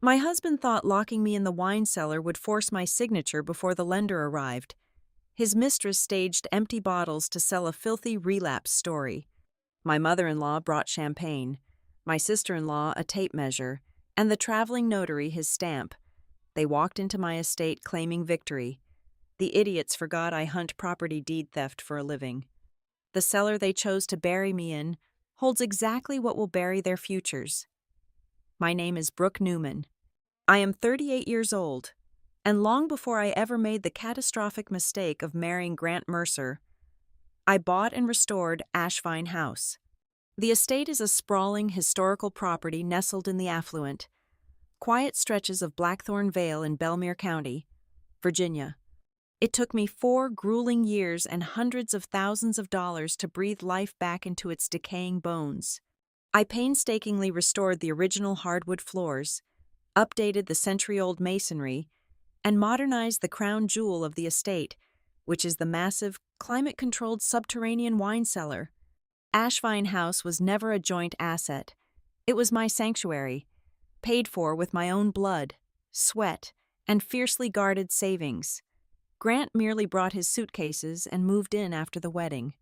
My husband thought locking me in the wine cellar would force my signature before the lender arrived. His mistress staged empty bottles to sell a filthy relapse story. My mother-in-law brought champagne, my sister-in-law a tape measure, and the traveling notary his stamp. They walked into my estate claiming victory. The idiots forgot I hunt property deed theft for a living. The cellar they chose to bury me in holds exactly what will bury their futures. My name is Brooke Newman. I am 38 years old, and long before I ever made the catastrophic mistake of marrying Grant Mercer, I bought and restored Ashvine House. The estate is a sprawling historical property nestled in the affluent, quiet stretches of Blackthorn Vale in Belmere County, Virginia. It took me 4 grueling years and hundreds of thousands of dollars to breathe life back into its decaying bones. I painstakingly restored the original hardwood floors, updated the century-old masonry, and modernized the crown jewel of the estate, which is the massive, climate-controlled subterranean wine cellar. Ashvine House was never a joint asset. It was my sanctuary, paid for with my own blood, sweat, and fiercely guarded savings. Grant merely brought his suitcases and moved in after the wedding.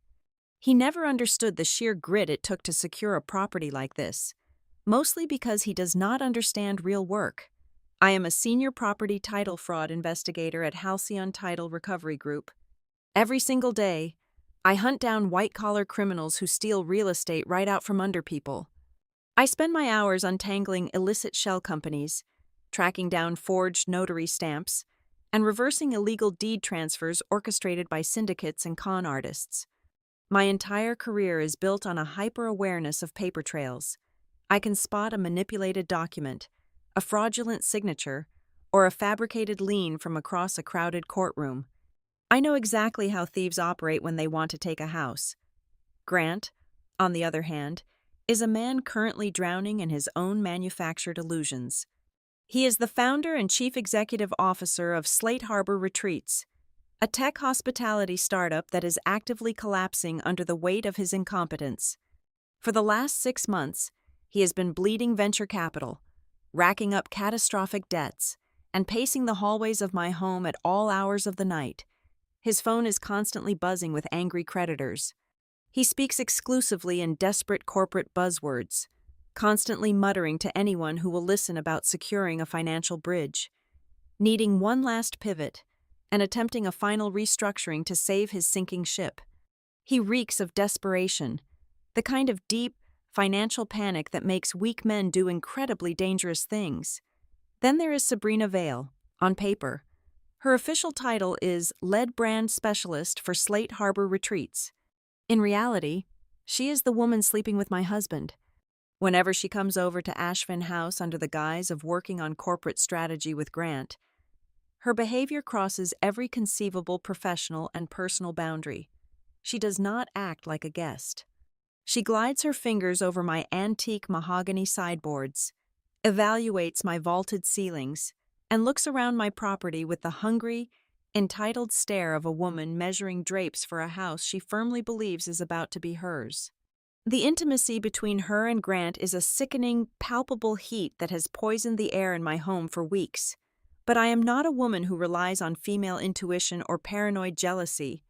He never understood the sheer grit it took to secure a property like this, mostly because he does not understand real work. I am a senior property title fraud investigator at Halcyon Title Recovery Group. Every single day, I hunt down white-collar criminals who steal real estate right out from under people. I spend my hours untangling illicit shell companies, tracking down forged notary stamps, and reversing illegal deed transfers orchestrated by syndicates and con artists. My entire career is built on a hyper-awareness of paper trails. I can spot a manipulated document, a fraudulent signature, or a fabricated lien from across a crowded courtroom. I know exactly how thieves operate when they want to take a house. Grant, on the other hand, is a man currently drowning in his own manufactured illusions. He is the founder and chief executive officer of Slate Harbor Retreats, a tech hospitality startup that is actively collapsing under the weight of his incompetence. For the last 6 months, he has been bleeding venture capital, racking up catastrophic debts, and pacing the hallways of my home at all hours of the night. His phone is constantly buzzing with angry creditors. He speaks exclusively in desperate corporate buzzwords, constantly muttering to anyone who will listen about securing a financial bridge, needing one last pivot, and attempting a final restructuring to save his sinking ship. He reeks of desperation, the kind of deep, financial panic that makes weak men do incredibly dangerous things. Then there is Sabrina Vale, on paper. Her official title is Lead Brand Specialist for Slate Harbor Retreats. In reality, she is the woman sleeping with my husband. Whenever she comes over to Ashvine House under the guise of working on corporate strategy with Grant, her behavior crosses every conceivable professional and personal boundary. She does not act like a guest. She glides her fingers over my antique mahogany sideboards, evaluates my vaulted ceilings, and looks around my property with the hungry, entitled stare of a woman measuring drapes for a house she firmly believes is about to be hers. The intimacy between her and Grant is a sickening, palpable heat that has poisoned the air in my home for weeks. But I am not a woman who relies on female intuition or paranoid jealousy.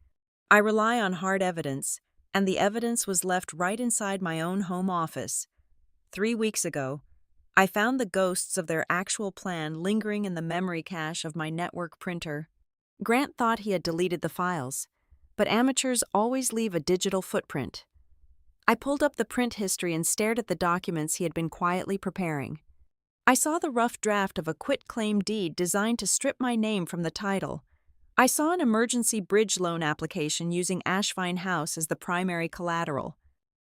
I rely on hard evidence, and the evidence was left right inside my own home office. 3 weeks ago, I found the ghosts of their actual plan lingering in the memory cache of my network printer. Grant thought he had deleted the files, but amateurs always leave a digital footprint. I pulled up the print history and stared at the documents he had been quietly preparing. I saw the rough draft of a quitclaim deed designed to strip my name from the title. I saw an emergency bridge loan application using Ashvine House as the primary collateral.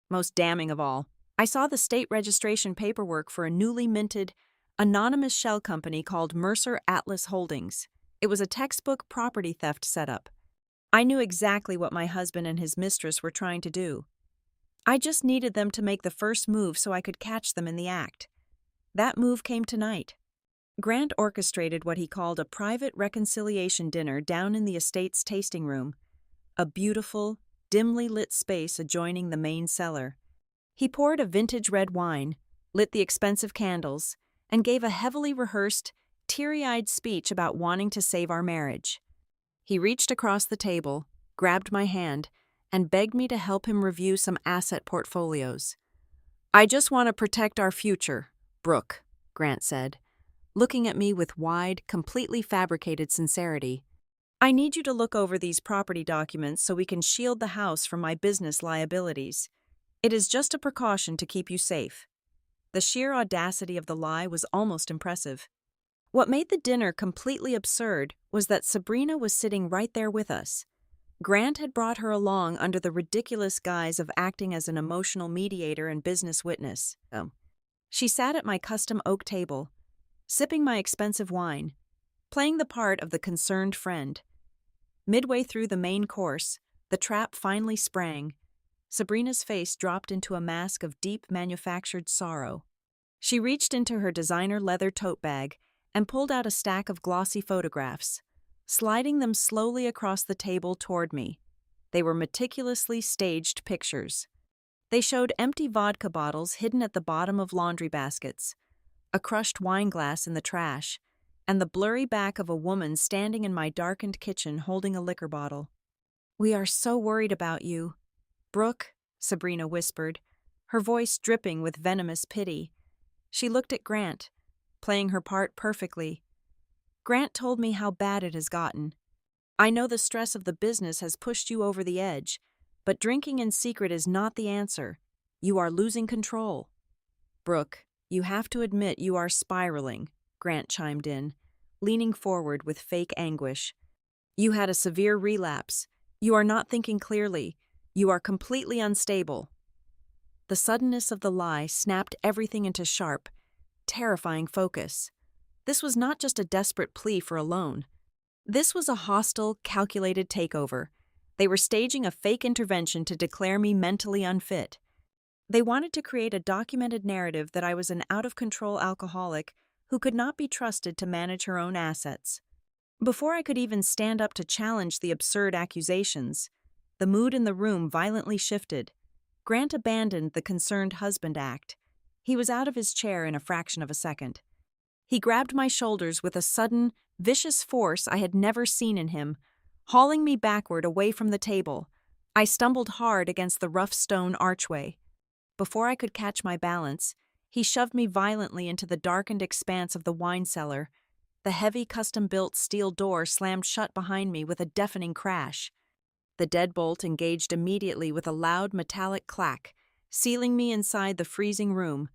Most damning of all, I saw the state registration paperwork for a newly minted, anonymous shell company called Mercer Atlas Holdings. It was a textbook property theft setup. I knew exactly what my husband and his mistress were trying to do. I just needed them to make the first move so I could catch them in the act. That move came tonight. Grant orchestrated what he called a private reconciliation dinner down in the estate's tasting room, a beautiful, dimly lit space adjoining the main cellar. He poured a vintage red wine, lit the expensive candles, and gave a heavily rehearsed, teary-eyed speech about wanting to save our marriage. He reached across the table, grabbed my hand, and begged me to help him review some asset portfolios. "I just want to protect our future, Brooke," Grant said, looking at me with wide, completely fabricated sincerity. "I need you to look over these property documents so we can shield the house from my business liabilities. It is just a precaution to keep you safe." The sheer audacity of the lie was almost impressive. What made the dinner completely absurd was that Sabrina was sitting right there with us. Grant had brought her along under the ridiculous guise of acting as an emotional mediator and business witness. She sat at my custom oak table, sipping my expensive wine, playing the part of the concerned friend. Midway through the main course, the trap finally sprang. Sabrina's face dropped into a mask of deep manufactured sorrow. She reached into her designer leather tote bag and pulled out a stack of glossy photographs, sliding them slowly across the table toward me. They were meticulously staged pictures. They showed empty vodka bottles hidden at the bottom of laundry baskets, a crushed wine glass in the trash, and the blurry back of a woman standing in my darkened kitchen holding a liquor bottle. "We are so worried about you, Brooke," Sabrina whispered, her voice dripping with venomous pity. She looked at Grant, playing her part perfectly. "Grant told me how bad it has gotten. I know the stress of the business has pushed you over the edge, but drinking in secret is not the answer. You are losing control." "Brooke, you have to admit you are spiraling," Grant chimed in, leaning forward with fake anguish. "You had a severe relapse. You are not thinking clearly. You are completely unstable." The suddenness of the lie snapped everything into sharp, terrifying focus. This was not just a desperate plea for a loan. This was a hostile, calculated takeover. They were staging a fake intervention to declare me mentally unfit. They wanted to create a documented narrative that I was an out-of-control alcoholic who could not be trusted to manage her own assets. Before I could even stand up to challenge the absurd accusations, the mood in the room violently shifted. Grant abandoned the concerned husband act. He was out of his chair in a fraction of a second. He grabbed my shoulders with a sudden, vicious force I had never seen in him, hauling me backward away from the table. I stumbled hard against the rough stone archway. Before I could catch my balance, he shoved me violently into the darkened expanse of the wine cellar. The heavy custom-built steel door slammed shut behind me with a deafening crash. The deadbolt engaged immediately with a loud metallic clack, sealing me inside the freezing room.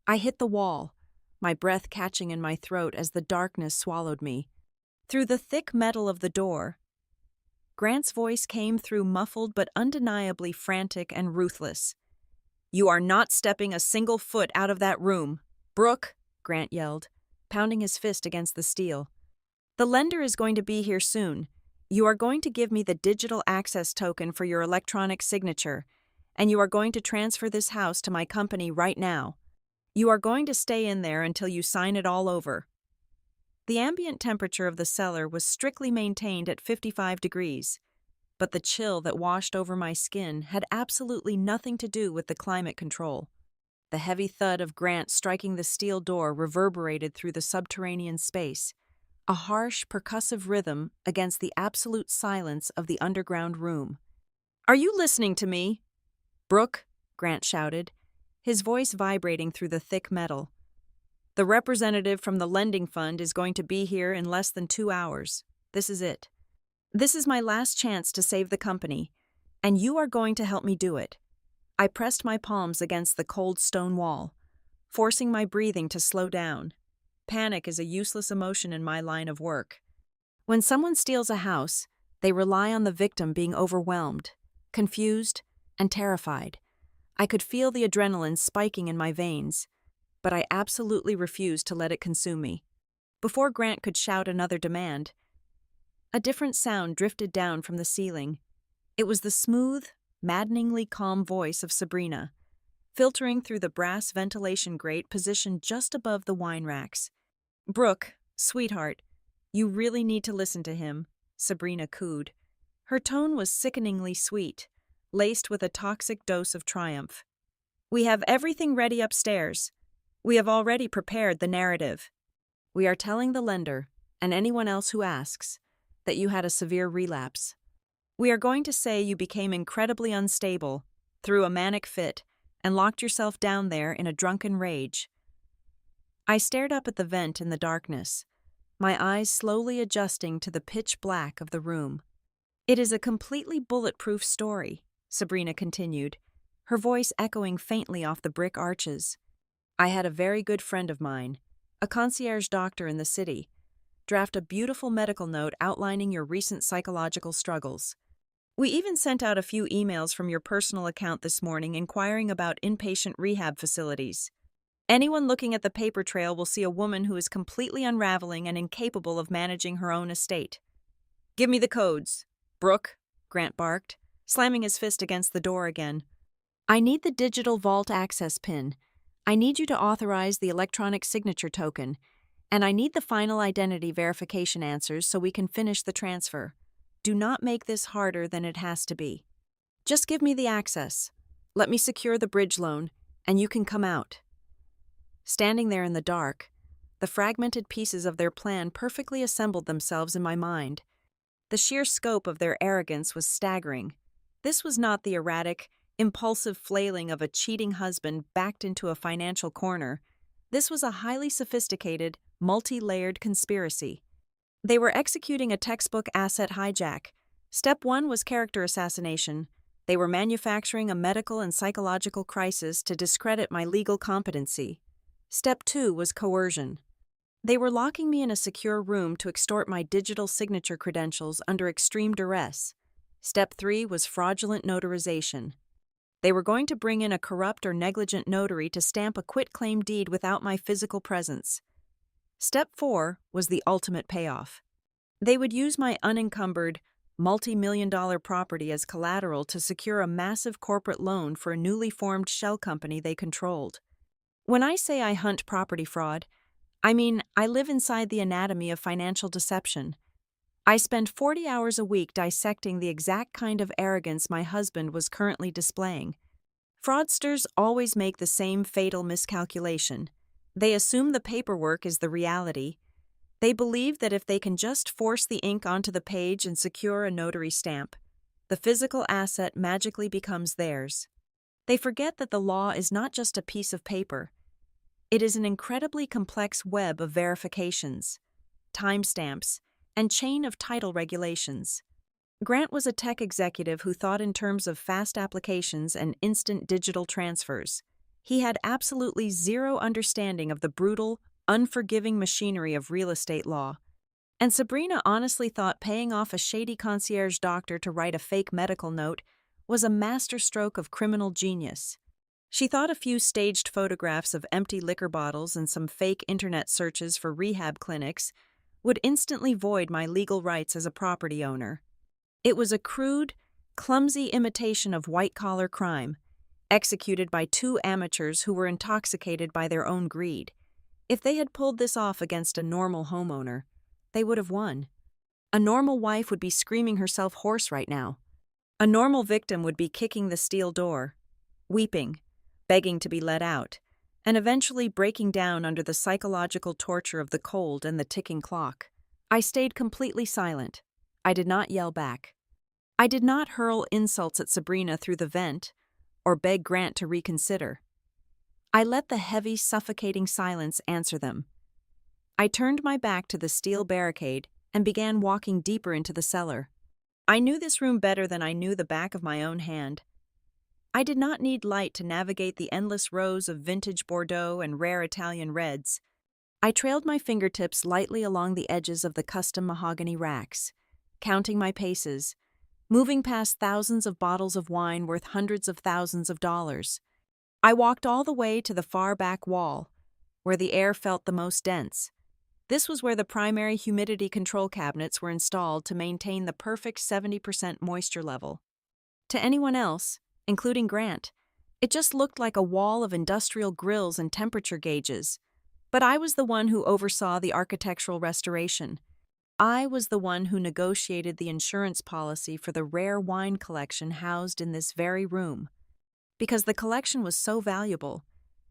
I hit the wall, my breath catching in my throat as the darkness swallowed me. Through the thick metal of the door, Grant's voice came through muffled but undeniably frantic and ruthless. "You are not stepping a single foot out of that room, Brooke," Grant yelled, pounding his fist against the steel. "The lender is going to be here soon. You are going to give me the digital access token for your electronic signature, and you are going to transfer this house to my company right now. You are going to stay in there until you sign it all over." The ambient temperature of the cellar was strictly maintained at 55 degrees, but the chill that washed over my skin had absolutely nothing to do with the climate control. The heavy thud of Grant striking the steel door reverberated through the subterranean space, a harsh, percussive rhythm against the absolute silence of the underground room. "Are you listening to me, Brooke?" Grant shouted, his voice vibrating through the thick metal. "The representative from the lending fund is going to be here in less than 2 hours. This is it. This is my last chance to save the company, and you are going to help me do it." I pressed my palms against the cold stone wall, forcing my breathing to slow down. Panic is a useless emotion in my line of work. When someone steals a house, they rely on the victim being overwhelmed, confused, and terrified. I could feel the adrenaline spiking in my veins, but I absolutely refused to let it consume me. Before Grant could shout another demand, a different sound drifted down from the ceiling. It was the smooth, maddeningly calm voice of Sabrina, filtering through the brass ventilation grate positioned just above the wine racks. "Brooke, sweetheart, you really need to listen to him," Sabrina cooed. Her tone was sickeningly sweet, laced with a toxic dose of triumph. "We have everything ready upstairs. We have already prepared the narrative. We are telling the lender, and anyone else who asks, that you had a severe relapse. We are going to say you became incredibly unstable, threw a manic fit, and locked yourself down there in a drunken rage. I stared up at the vent in the darkness, my eyes slowly adjusting to the pitch black of the room. It is a completely bulletproof story, Sabrina continued, her voice echoing faintly off the brick arches. I had a very good friend of mine, a concierge doctor in the city, draft a beautiful medical note outlining your recent psychological struggles. We even sent out a few emails from your personal account this morning inquiring about inpatient rehab facilities. Anyone looking at the paper trail will see a woman who is completely unraveling and incapable of managing her own estate. Give me the codes, Brooke, Grant barked, slamming his fist against the door again. I need the digital vault access pin. I need you to authorize the electronic signature token, and I need the final identity verification answers so we can finish the transfer. Do not make this harder than it has to be. Just give me the access. Let me secure the bridge loan, and you can come out. Standing there in the dark, the fragmented pieces of their plan perfectly assembled themselves in my mind. The sheer scope of their arrogance was staggering. This was not the erratic, impulsive flailing of a cheating husband backed into a financial corner. This was a highly sophisticated, multi-layered conspiracy. They were executing a textbook asset hijack. Step 1 was character assassination. They were manufacturing a medical and psychological crisis to discredit my legal competency. Step 2 was coercion. They were locking me in a secure room to extort my digital signature credentials under extreme duress. Step 3 was fraudulent notarization. They were going to bring in a corrupt or negligent notary to stamp a quitclaim deed without my physical presence. Step 4 was the ultimate payoff. They would use my unencumbered, multi-million-dollar property as collateral to secure a massive corporate loan for a newly formed shell company they controlled. When I say I hunt property fraud, I mean I live inside the anatomy of financial deception. I spend 40 hours a week dissecting the exact kind of arrogance my husband was currently displaying. Fraudsters always make the same fatal miscalculation. They assume the paperwork is the reality. They believe that if they can just force the ink onto the page and secure a notary stamp, the physical asset magically becomes theirs. They forget that the law is not just a piece of paper. It is an incredibly complex web of verifications, timestamps, and chain of title regulations. Grant was a tech executive who thought in terms of fast applications and instant digital transfers. He had absolutely zero understanding of the brutal, unforgiving machinery of real estate law. And Sabrina honestly thought paying off a shady concierge doctor to write a fake medical note was a masterstroke of criminal genius. She thought a few staged photographs of empty liquor bottles and some fake internet searches for rehab clinics would instantly void my legal rights as a property owner. It was a crude, clumsy imitation of white-collar crime, executed by two amateurs who were intoxicated by their own greed. If they had pulled this off against a normal homeowner, they would have won. A normal wife would be screaming herself hoarse right now. A normal victim would be kicking the steel door, weeping, begging to be let out, and eventually breaking down under the psychological torture of the cold and the ticking clock. I stayed completely silent. I did not yell back. I did not hurl insults at Sabrina through the vent or beg Grant to reconsider. I let the heavy, suffocating silence answer them. I turned my back to the steel barricade and began walking deeper into the cellar. I knew this room better than I knew the back of my own hand. I did not need light to navigate the endless rows of vintage Bordeaux and rare Italian reds. I trailed my fingertips lightly along the edges of the custom mahogany racks, counting my paces, moving past thousands of bottles of wine worth hundreds of thousands of dollars. I walked all the way to the far back wall, where the air felt the most dense. This was where the primary humidity control cabinets were installed to maintain the perfect 70% moisture level. To anyone else, including Grant, it just looked like a wall of industrial grills and temperature gauges. But I was the one who oversaw the architectural restoration. I was the one who negotiated the insurance policy for the rare wine collection housed in this very room. Because the collection was so valuable,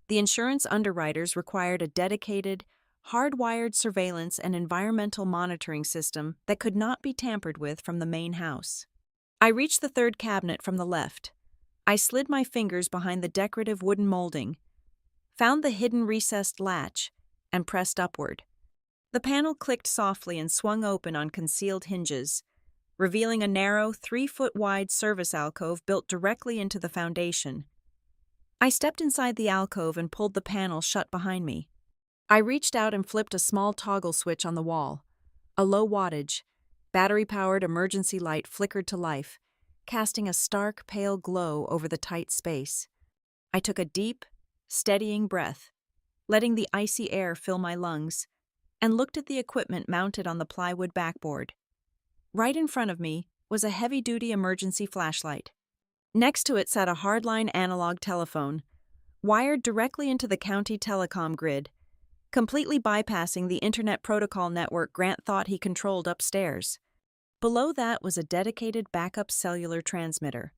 The insurance underwriters required a dedicated, hardwired surveillance and environmental monitoring system that could not be tampered with from the main house. I reached the third cabinet from the left. I slid my fingers behind the decorative wooden molding, found the hidden recessed latch, and pressed upward. The panel clicked softly and swung open on concealed hinges, revealing a narrow, 3-foot-wide service alcove built directly into the foundation. I stepped inside the alcove and pulled the panel shut behind me. I reached out and flipped a small toggle switch on the wall. A low wattage, battery-powered emergency light flickered to life, casting a stark, pale glow over the tight space. I took a deep, steadying breath, letting the icy air fill my lungs, and looked at the equipment mounted on the plywood backboard. Right in front of me was a heavy-duty emergency flashlight. Next to it sat a hardline analog telephone, wired directly into the county telecom grid, completely bypassing the internet protocol network Grant thought he controlled upstairs. Below that was a dedicated backup cellular transmitter.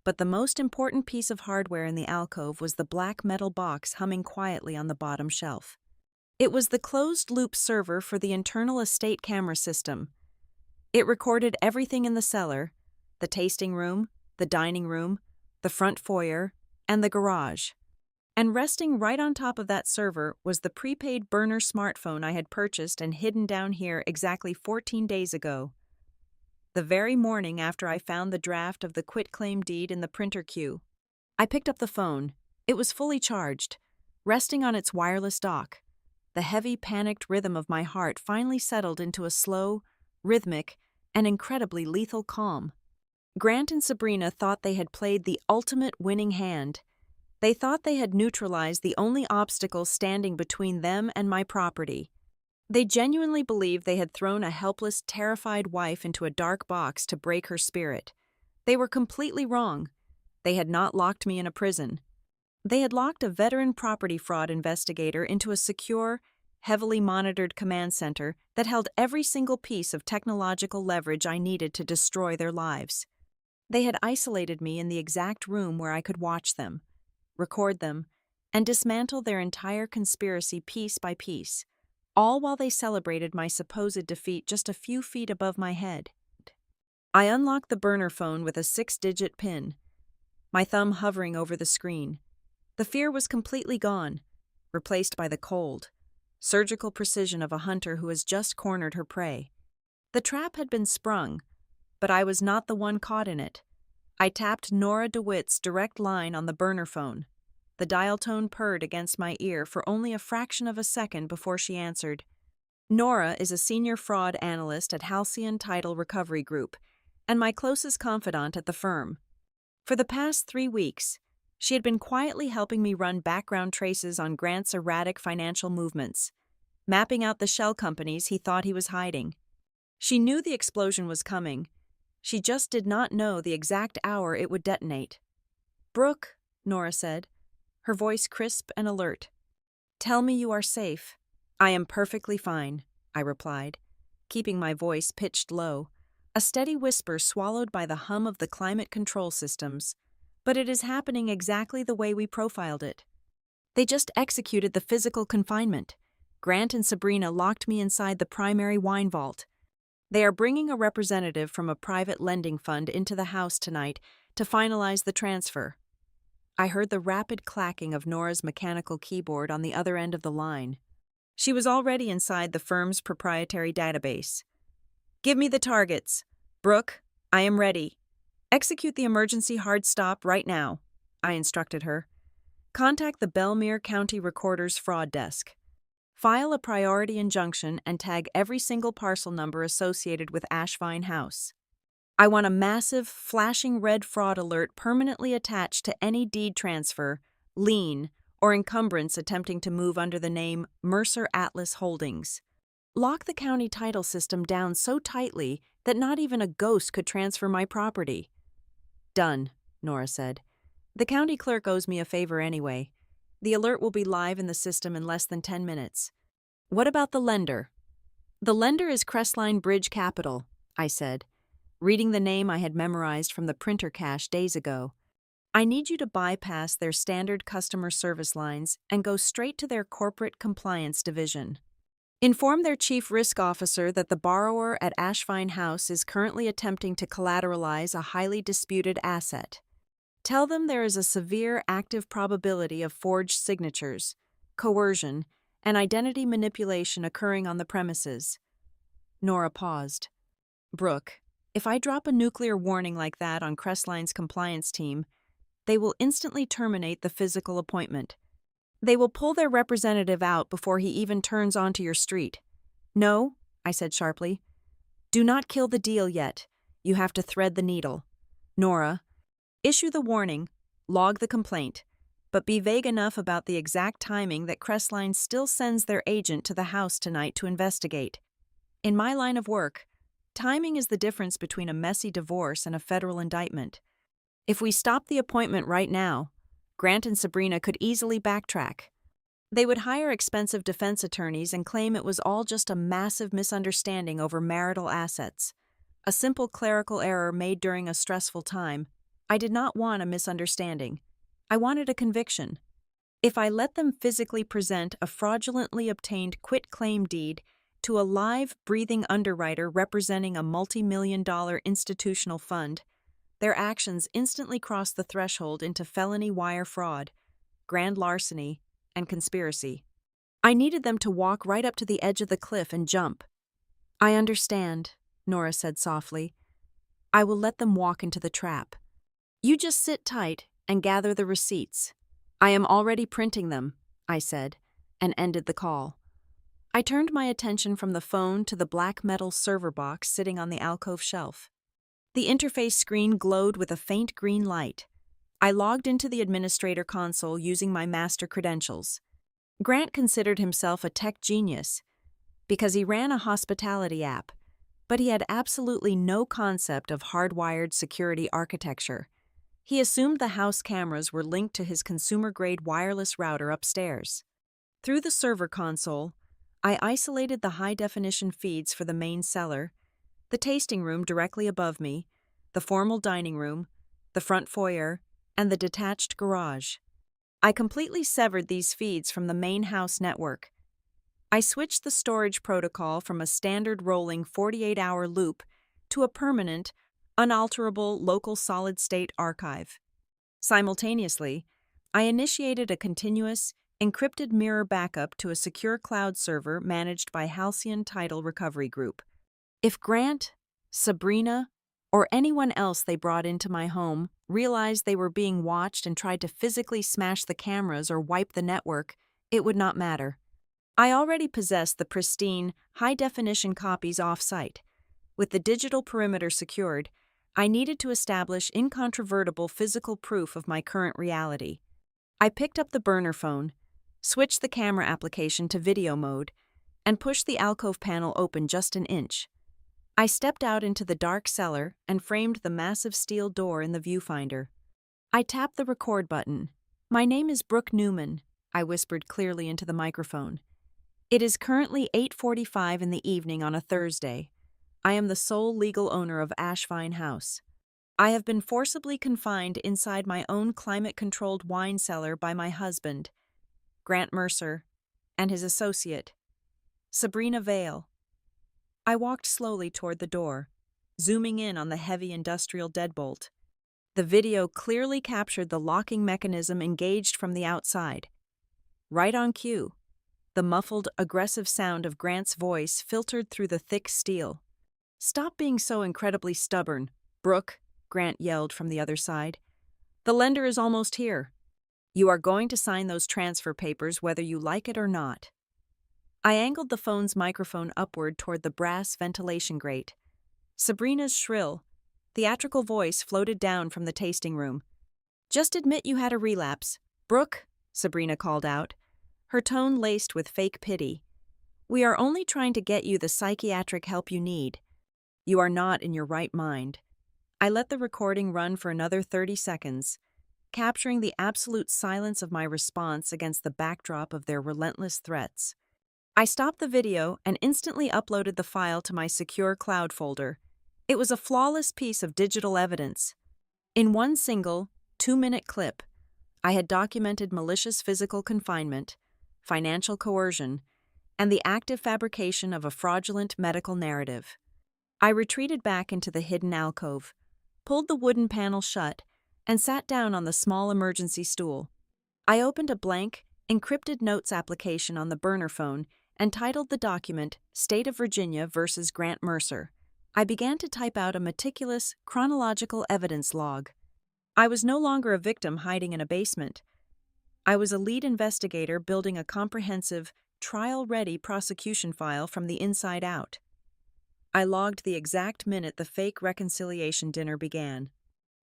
But the most important piece of hardware in the alcove was the black metal box humming quietly on the bottom shelf. It was the closed-loop server for the internal estate camera system. It recorded everything in the cellar, the tasting room, the dining room, the front foyer, and the garage. And resting right on top of that server was the prepaid burner smartphone I had purchased and hidden down here exactly 14 days ago. The very morning after I found the draft of the quitclaim deed in the printer queue. I picked up the phone. It was fully charged, resting on its wireless dock. The heavy, panicked rhythm of my heart finally settled into a slow, rhythmic, and incredibly lethal calm. Grant and Sabrina thought they had played the ultimate winning hand. They thought they had neutralized the only obstacle standing between them and my property. They genuinely believed they had thrown a helpless, terrified wife into a dark box to break her spirit. They were completely wrong. They had not locked me in a prison. They had locked a veteran property fraud investigator into a secure, heavily monitored command center that held every single piece of technological leverage I needed to destroy their lives. They had isolated me in the exact room where I could watch them, record them, and dismantle their entire conspiracy piece by piece, all while they celebrated my supposed defeat just a few feet above my head. I unlocked the burner phone with a 6-digit PIN, my thumb hovering over the screen. The fear was completely gone, replaced by the cold, surgical precision of a hunter who has just cornered her prey. The trap had been sprung, but I was not the one caught in it. I tapped Nora DeWitt's direct line on the burner phone. The dial tone purred against my ear for only a fraction of a second before she answered. Nora is a senior fraud analyst at Halcyon Title Recovery Group and my closest confidant at the firm. For the past 3 weeks, she had been quietly helping me run background traces on Grant's erratic financial movements, mapping out the shell companies he thought he was hiding. She knew the explosion was coming. She just did not know the exact hour it would detonate. "Brooke," Nora said, her voice crisp and alert. "Tell me you are safe." "I am perfectly fine," I replied, keeping my voice pitched low, a steady whisper swallowed by the hum of the climate control systems. "But it is happening exactly the way we profiled it. They just executed the physical confinement. Grant and Sabrina locked me inside the primary wine vault. They are bringing a representative from a private lending fund into the house tonight to finalize the transfer." I heard the rapid clacking of Nora's mechanical keyboard on the other end of the line. She was already inside the firm's proprietary database. "Give me the targets. Brooke, I am ready. Execute the emergency hard stop right now," I instructed her. "Contact the Belmere County Recorder's fraud desk. File a priority injunction and tag every single parcel number associated with Ashvine House. I want a massive, flashing red fraud alert permanently attached to any deed transfer, lien, or encumbrance attempting to move under the name Mercer Atlas Holdings. Lock the county title system down so tightly that not even a ghost could transfer my property." "Done," Nora said. "The county clerk owes me a favor anyway. The alert will be live in the system in less than 10 minutes. What about the lender?" "The lender is Crestline Bridge Capital," I said, reading the name I had memorized from the printer cache days ago. I need you to bypass their standard customer service lines and go straight to their corporate compliance division. Inform their chief risk officer that the borrower at Ashvine House is currently attempting to collateralize a highly disputed asset. Tell them there is a severe active probability of forged signatures, coercion, and identity manipulation occurring on the premises. Nora paused. Brooke, if I drop a nuclear warning like that on Crestline's compliance team, they will instantly terminate the physical appointment. They will pull their representative out before he even turns onto your street. No, I said sharply. Do not kill the deal yet. You have to thread the needle. Nora, issue the warning, log the complaint, but be vague enough about the exact timing that Crestline still sends their agent to the house tonight to investigate. In my line of work, timing is the difference between a messy divorce and a federal indictment. If we stop the appointment right now, Grant and Sabrina could easily backtrack. They would hire expensive defense attorneys and claim it was all just a massive misunderstanding over marital assets. A simple clerical error made during a stressful time. I did not want a misunderstanding. I wanted a conviction. If I let them physically present a fraudulently obtained quitclaim deed to a live, breathing underwriter representing a multi-million-dollar institutional fund, their actions instantly crossed the threshold into felony wire fraud, grand larceny, and conspiracy. I needed them to walk right up to the edge of the cliff and jump. I understand, Nora said softly. I will let them walk into the trap. You just sit tight and gather the receipts. I am already printing them, I said, and ended the call. I turned my attention from the phone to the black metal server box sitting on the alcove shelf. The interface screen glowed with a faint green light. I logged into the administrator console using my master credentials. Grant considered himself a tech genius because he ran a hospitality app, but he had absolutely no concept of hardwired security architecture. He assumed the house cameras were linked to his consumer-grade wireless router upstairs. Through the server console, I isolated the high-definition feeds for the main cellar, the tasting room directly above me, the formal dining room, the front foyer, and the detached garage. I completely severed these feeds from the main house network. I switched the storage protocol from a standard rolling 48-hour loop to a permanent, unalterable local solid-state archive. Simultaneously, I initiated a continuous, encrypted mirror backup to a secure cloud server managed by Halcyon Title Recovery Group. If Grant, Sabrina, or anyone else they brought into my home realized they were being watched and tried to physically smash the cameras or wipe the network, it would not matter. I already possessed the pristine, high-definition copies off-site. With the digital perimeter secured, I needed to establish incontrovertible physical proof of my current reality. I picked up the burner phone, switched the camera application to video mode, and pushed the alcove panel open just an inch. I stepped out into the dark cellar and framed the massive steel door in the viewfinder. I tapped the record button. My name is Brooke Newman, I whispered clearly into the microphone. It is currently 8:45 in the evening on a Thursday. I am the sole legal owner of Ashvine House. I have been forcibly confined inside my own climate-controlled wine cellar by my husband, Grant Mercer, and his associate, Sabrina Vale. I walked slowly toward the door, zooming in on the heavy industrial deadbolt. The video clearly captured the locking mechanism engaged from the outside. Right on cue, the muffled, aggressive sound of Grant's voice filtered through the thick steel. "Stop being so incredibly stubborn, Brooke," Grant yelled from the other side. "The lender is almost here. You are going to sign those transfer papers whether you like it or not." I angled the phone's microphone upward toward the brass ventilation grate. Sabrina's shrill, theatrical voice floated down from the tasting room. "Just admit you had a relapse, Brooke," Sabrina called out, her tone laced with fake pity. "We are only trying to get you the psychiatric help you need. You are not in your right mind." I let the recording run for another 30 seconds, capturing the absolute silence of my response against the backdrop of their relentless threats. I stopped the video and instantly uploaded the file to my secure cloud folder. It was a flawless piece of digital evidence. In one single, 2-minute clip, I had documented malicious physical confinement, financial coercion, and the active fabrication of a fraudulent medical narrative. I retreated back into the hidden alcove, pulled the wooden panel shut, and sat down on the small emergency stool. I opened a blank, encrypted notes application on the burner phone and titled the document State of Virginia versus Grant Mercer. I began to type out a meticulous, chronological evidence log. I was no longer a victim hiding in a basement. I was a lead investigator building a comprehensive, trial-ready prosecution file from the inside out. I logged the exact minute the fake reconciliation dinner began.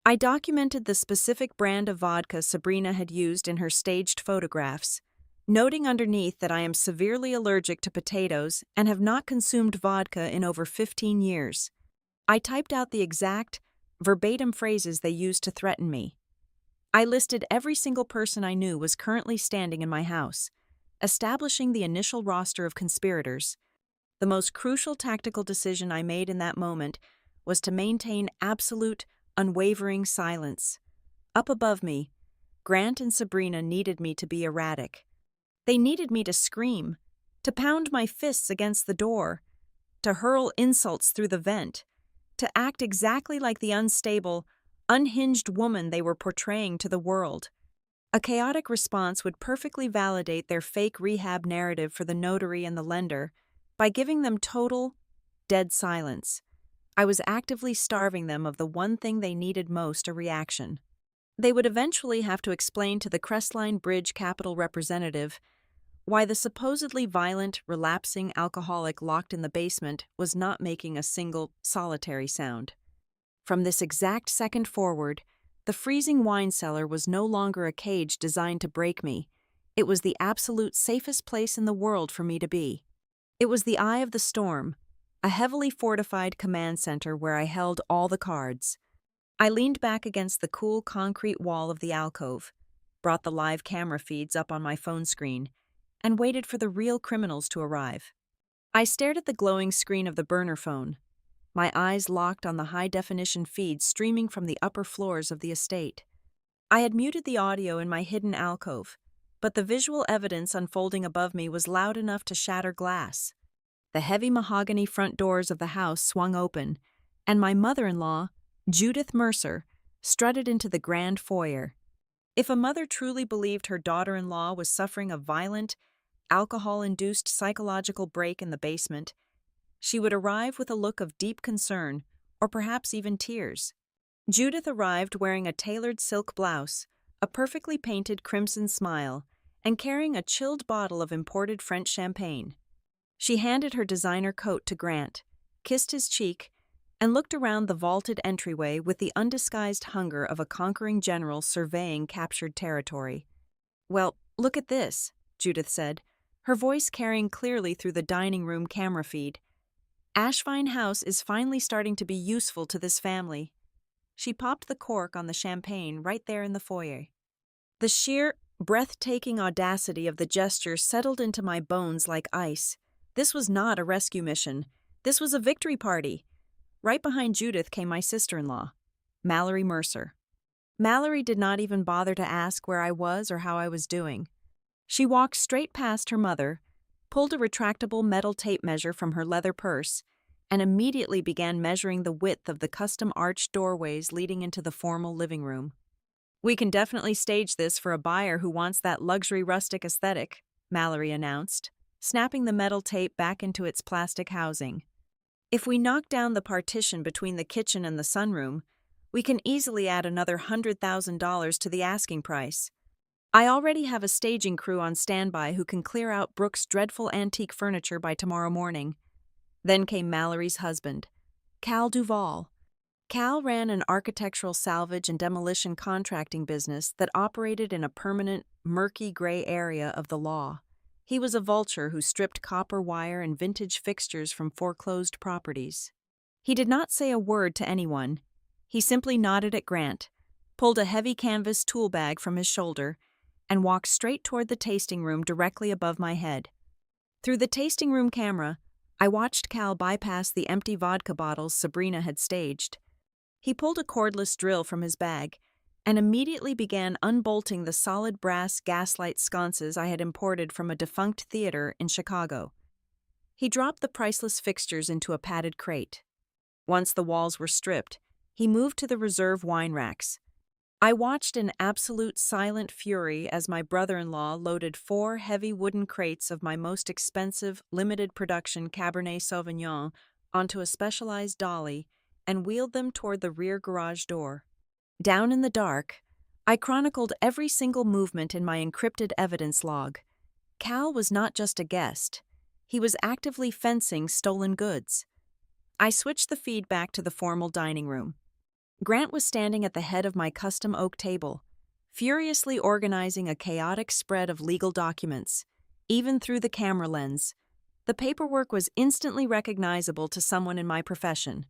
I documented the specific brand of vodka Sabrina had used in her staged photographs, noting underneath that I am severely allergic to potatoes and have not consumed vodka in over 15 years. I typed out the exact, verbatim phrases they used to threaten me. I listed every single person I knew was currently standing in my house, establishing the initial roster of conspirators. The most crucial tactical decision I made in that moment was to maintain absolute, unwavering silence. Up above me, Grant and Sabrina needed me to be erratic. They needed me to scream, to pound my fists against the door, to hurl insults through the vent, to act exactly like the unstable, unhinged woman they were portraying to the world. A chaotic response would perfectly validate their fake rehab narrative for the notary and the lender by giving them total, dead silence. I was actively starving them of the one thing they needed most, a reaction. They would eventually have to explain to the Crestline Bridge Capital representative why the supposedly violent, relapsing alcoholic locked in the basement was not making a single, solitary sound. From this exact second forward, the freezing wine cellar was no longer a cage designed to break me. It was the absolute safest place in the world for me to be. It was the eye of the storm, a heavily fortified command center where I held all the cards. I leaned back against the cool concrete wall of the alcove, brought the live camera feeds up on my phone screen, and waited for the real criminals to arrive. I stared at the glowing screen of the burner phone, my eyes locked on the high-definition feed streaming from the upper floors of the estate. I had muted the audio in my hidden alcove, but the visual evidence unfolding above me was loud enough to shatter glass. The heavy mahogany front doors of the house swung open, and my mother-in-law, Judith Mercer, strutted into the grand foyer. If a mother truly believed her daughter-in-law was suffering a violent, alcohol-induced psychological break in the basement, she would arrive with a look of deep concern, or perhaps even tears. Judith arrived wearing a tailored silk blouse, a perfectly painted crimson smile, and carrying a chilled bottle of imported French champagne. She handed her designer coat to Grant, kissed his cheek, and looked around the vaulted entryway with the undisguised hunger of a conquering general surveying captured territory. "Well, look at this," Judith said, her voice carrying clearly through the dining room camera feed. "Ashvine House is finally starting to be useful to this family." She popped the cork on the champagne right there in the foyer. The sheer, breathtaking audacity of the gesture settled into my bones like ice. This was not a rescue mission. This was a victory party. Right behind Judith came my sister-in-law, Mallory Mercer. Mallory did not even bother to ask where I was or how I was doing. She walked straight past her mother, pulled a retractable metal tape measure from her leather purse, and immediately began measuring the width of the custom arched doorways leading into the formal living room. "We can definitely stage this for a buyer who wants that luxury rustic aesthetic," Mallory announced, snapping the metal tape back into its plastic housing. "If we knock down the partition between the kitchen and the sunroom, we can easily add another $100,000 to the asking price. I already have a staging crew on standby who can clear out Brooke's dreadful antique furniture by tomorrow morning." Then came Mallory's husband, Cal Duvall. Cal ran an architectural salvage and demolition contracting business that operated in a permanent, murky gray area of the law. He was a vulture who stripped copper wire and vintage fixtures from foreclosed properties. He did not say a word to anyone. He simply nodded at Grant, pulled a heavy canvas tool bag from his shoulder, and walked straight toward the tasting room directly above my head. Through the tasting room camera, I watched Cal bypass the empty vodka bottles Sabrina had staged. He pulled a cordless drill from his bag and immediately began unbolting the solid brass gaslight sconces I had imported from a defunct theater in Chicago. He dropped the priceless fixtures into a padded crate. Once the walls were stripped, he moved to the reserve wine racks. I watched in absolute silent fury as my brother-in-law loaded 4 heavy wooden crates of my most expensive, limited production Cabernet Sauvignon onto a specialized dolly and wheeled them toward the rear garage door. Down in the dark, I chronicled every single movement in my encrypted evidence log. Cal was not just a guest. He was actively fencing stolen goods. I switched the feed back to the formal dining room. Grant was standing at the head of my custom oak table, furiously organizing a chaotic spread of legal documents. Even through the camera lens, the paperwork was instantly recognizable to someone in my profession.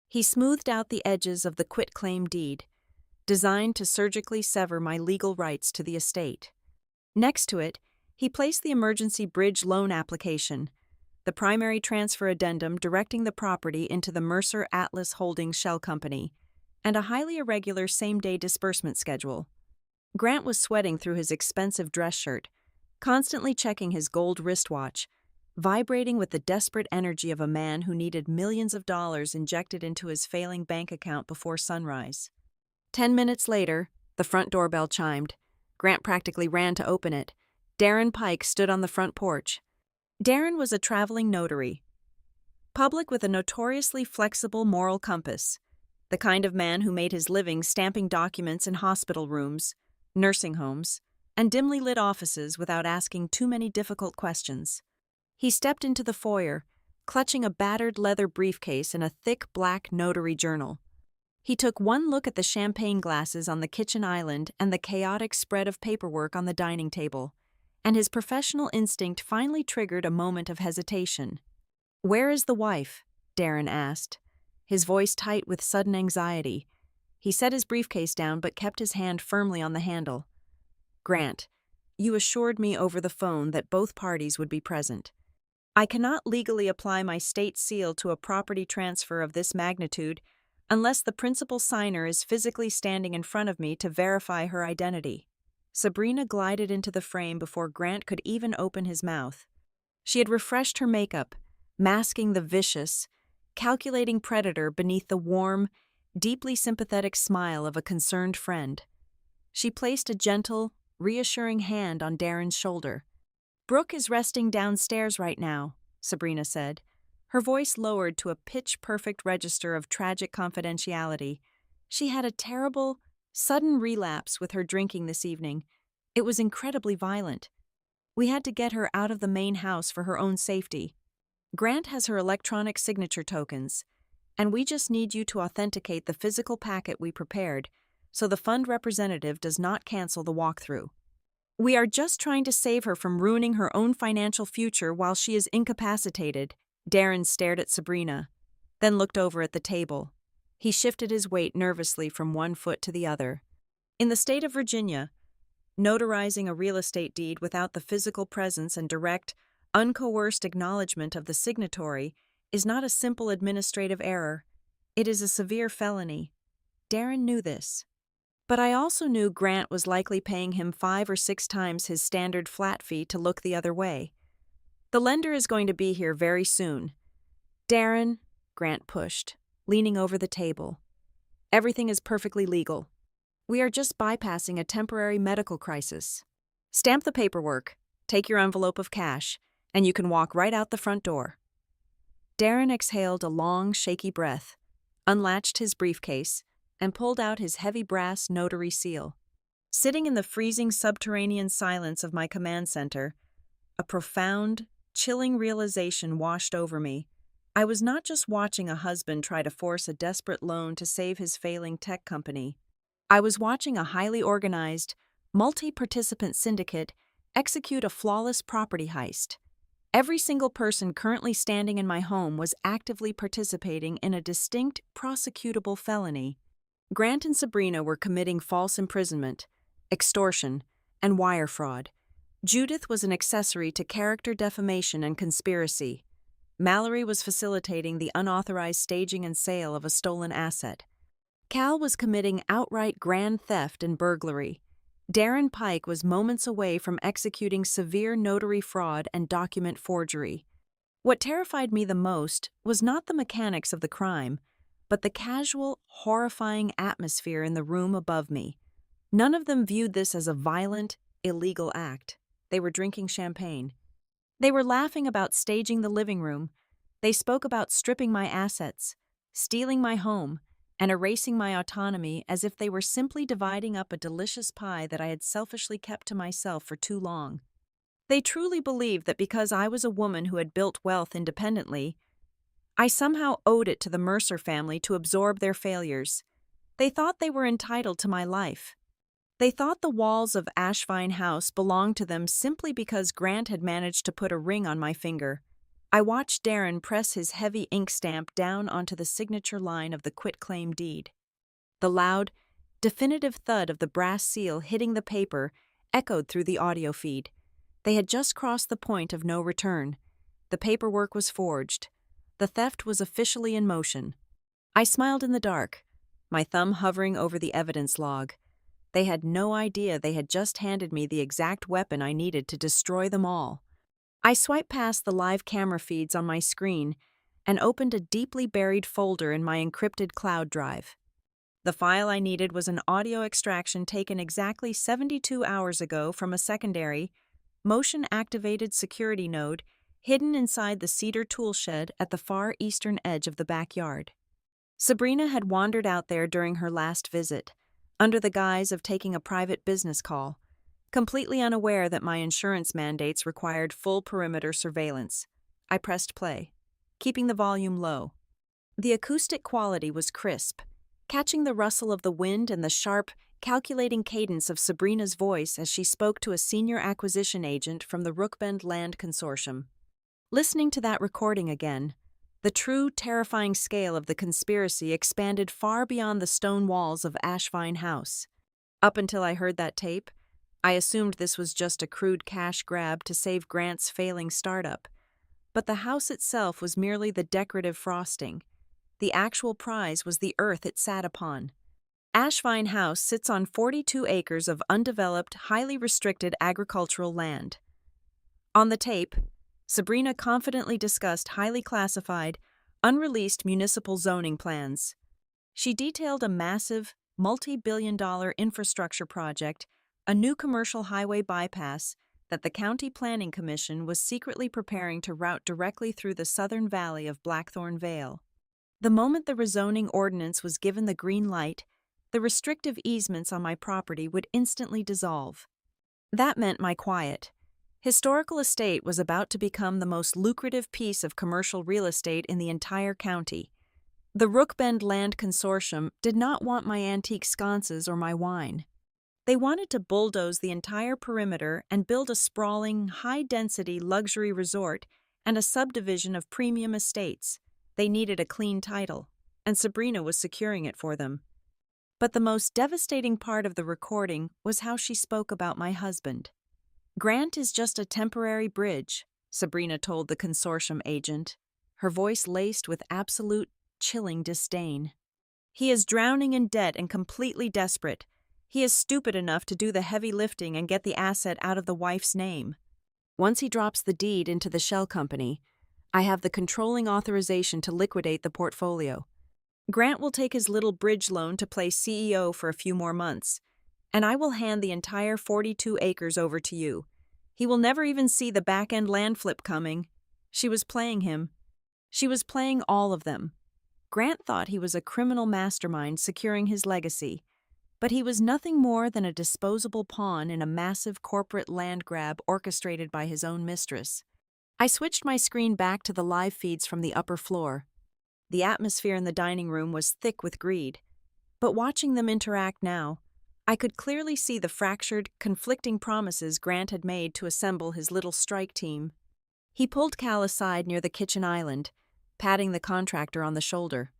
He smoothed out the edges of the quitclaim deed, designed to surgically sever my legal rights to the estate. Next to it, he placed the emergency bridge loan application, the primary transfer addendum directing the property into the Mercer Atlas Holdings Shell Company, and a highly irregular same-day disbursement schedule. Grant was sweating through his expensive dress shirt, constantly checking his gold wristwatch, vibrating with the desperate energy of a man who needed millions of dollars injected into his failing bank account before sunrise. 10 minutes later, the front doorbell chimed. Grant practically ran to open it. Darren Pike stood on the front porch. Darren was a traveling notary, public with a notoriously flexible moral compass, the kind of man who made his living stamping documents in hospital rooms, nursing homes, and dimly lit offices without asking too many difficult questions. He stepped into the foyer, clutching a battered leather briefcase and a thick black notary journal. He took one look at the champagne glasses on the kitchen island and the chaotic spread of paperwork on the dining table, and his professional instinct finally triggered a moment of hesitation. "Where is the wife?" Darren asked, his voice tight with sudden anxiety. He set his briefcase down but kept his hand firmly on the handle. "Grant, you assured me over the phone that both parties would be present. I cannot legally apply my state seal to a property transfer of this magnitude unless the principal signer is physically standing in front of me to verify her identity." Sabrina glided into the frame before Grant could even open his mouth. She had refreshed her makeup, masking the vicious, calculating predator beneath the warm, deeply sympathetic smile of a concerned friend. She placed a gentle, reassuring hand on Darren's shoulder. "Brooke is resting downstairs right now," Sabrina said, her voice lowered to a pitch-perfect register of tragic confidentiality. "She had a terrible, sudden relapse with her drinking this evening. It was incredibly violent. We had to get her out of the main house for her own safety. Grant has her electronic signature tokens, and we just need you to authenticate the physical packet we prepared so the fund representative does not cancel the walkthrough. We are just trying to save her from ruining her own financial future while she is incapacitated." Darren stared at Sabrina, then looked over at the table. He shifted his weight nervously from one foot to the other. In the state of Virginia, notarizing a real estate deed without the physical presence and direct, uncoerced acknowledgement of the signatory is not a simple administrative error. It is a severe felony. Darren knew this. But I also knew Grant was likely paying him 5 or 6 times his standard flat fee to look the other way. "The lender is going to be here very soon." "Darren," Grant pushed, leaning over the table. "Everything is perfectly legal. We are just bypassing a temporary medical crisis. Stamp the paperwork, take your envelope of cash, and you can walk right out the front door." Darren exhaled a long, shaky breath, unlatched his briefcase, and pulled out his heavy brass notary seal. Sitting in the freezing subterranean silence of my command center, a profound, chilling realization washed over me. I was not just watching a husband try to force a desperate loan to save his failing tech company. I was watching a highly organized, multi-participant syndicate execute a flawless property heist. Every single person currently standing in my home was actively participating in a distinct, prosecutable felony. Grant and Sabrina were committing false imprisonment, extortion, and wire fraud. Judith was an accessory to character defamation and conspiracy. Mallory was facilitating the unauthorized staging and sale of a stolen asset. Cal was committing outright grand theft and burglary. Darren Pike was moments away from executing severe notary fraud and document forgery. What terrified me the most was not the mechanics of the crime, but the casual, horrifying atmosphere in the room above me. None of them viewed this as a violent, illegal act. They were drinking champagne. They were laughing about staging the living room. They spoke about stripping my assets, stealing my home, and erasing my autonomy as if they were simply dividing up a delicious pie that I had selfishly kept to myself for too long. They truly believed that because I was a woman who had built wealth independently, I somehow owed it to the Mercer family to absorb their failures. They thought they were entitled to my life. They thought the walls of Ashvine House belonged to them simply because Grant had managed to put a ring on my finger. I watched Darren press his heavy ink stamp down onto the signature line of the quitclaim deed. The loud, definitive thud of the brass seal hitting the paper echoed through the audio feed. They had just crossed the point of no return. The paperwork was forged. The theft was officially in motion. I smiled in the dark, my thumb hovering over the evidence log. They had no idea they had just handed me the exact weapon I needed to destroy them all. I swiped past the live camera feeds on my screen and opened a deeply buried folder in my encrypted cloud drive. The file I needed was an audio extraction taken exactly 72 hours ago from a secondary, motion-activated security node hidden inside the cedar toolshed at the far eastern edge of the backyard. Sabrina had wandered out there during her last visit, under the guise of taking a private business call, completely unaware that my insurance mandates required full perimeter surveillance. I pressed play, keeping the volume low. The acoustic quality was crisp, catching the rustle of the wind and the sharp, calculating cadence of Sabrina's voice as she spoke to a senior acquisition agent from the Rookbend Land Consortium. Listening to that recording again, the true, terrifying scale of the conspiracy expanded far beyond the stone walls of Ashvine House. Up until I heard that tape, I assumed this was just a crude cash grab to save Grant's failing startup. But the house itself was merely the decorative frosting. The actual prize was the earth it sat upon. Ashvine House sits on 42 acres of undeveloped, highly restricted agricultural land. On the tape, Sabrina confidently discussed highly classified, unreleased municipal zoning plans. She detailed a massive, multi-billion-dollar infrastructure project, a new commercial highway bypass that the County Planning Commission was secretly preparing to route directly through the southern valley of Blackthorn Vale. The moment the rezoning ordinance was given the green light, the restrictive easements on my property would instantly dissolve. That meant my quiet, historical estate was about to become the most lucrative piece of commercial real estate in the entire county. The Rookbend Land Consortium did not want my antique sconces or my wine. They wanted to bulldoze the entire perimeter and build a sprawling, high-density luxury resort and a subdivision of premium estates. They needed a clean title, and Sabrina was securing it for them. But the most devastating part of the recording was how she spoke about my husband. Grant is just a temporary bridge, Sabrina told the consortium agent, her voice laced with absolute, chilling disdain. He is drowning in debt and completely desperate. He is stupid enough to do the heavy lifting and get the asset out of the wife's name. Once he drops the deed into the shell company, I have the controlling authorization to liquidate the portfolio. Grant will take his little bridge loan to play CEO for a few more months, and I will hand the entire 42 acres over to you. He will never even see the back-end land flip coming. She was playing him. She was playing all of them. Grant thought he was a criminal mastermind securing his legacy, but he was nothing more than a disposable pawn in a massive corporate land grab orchestrated by his own mistress. I switched my screen back to the live feeds from the upper floor. The atmosphere in the dining room was thick with greed, but watching them interact now, I could clearly see the fractured, conflicting promises Grant had made to assemble his little strike team. He pulled Cal aside near the kitchen island, patting the contractor on the shoulder.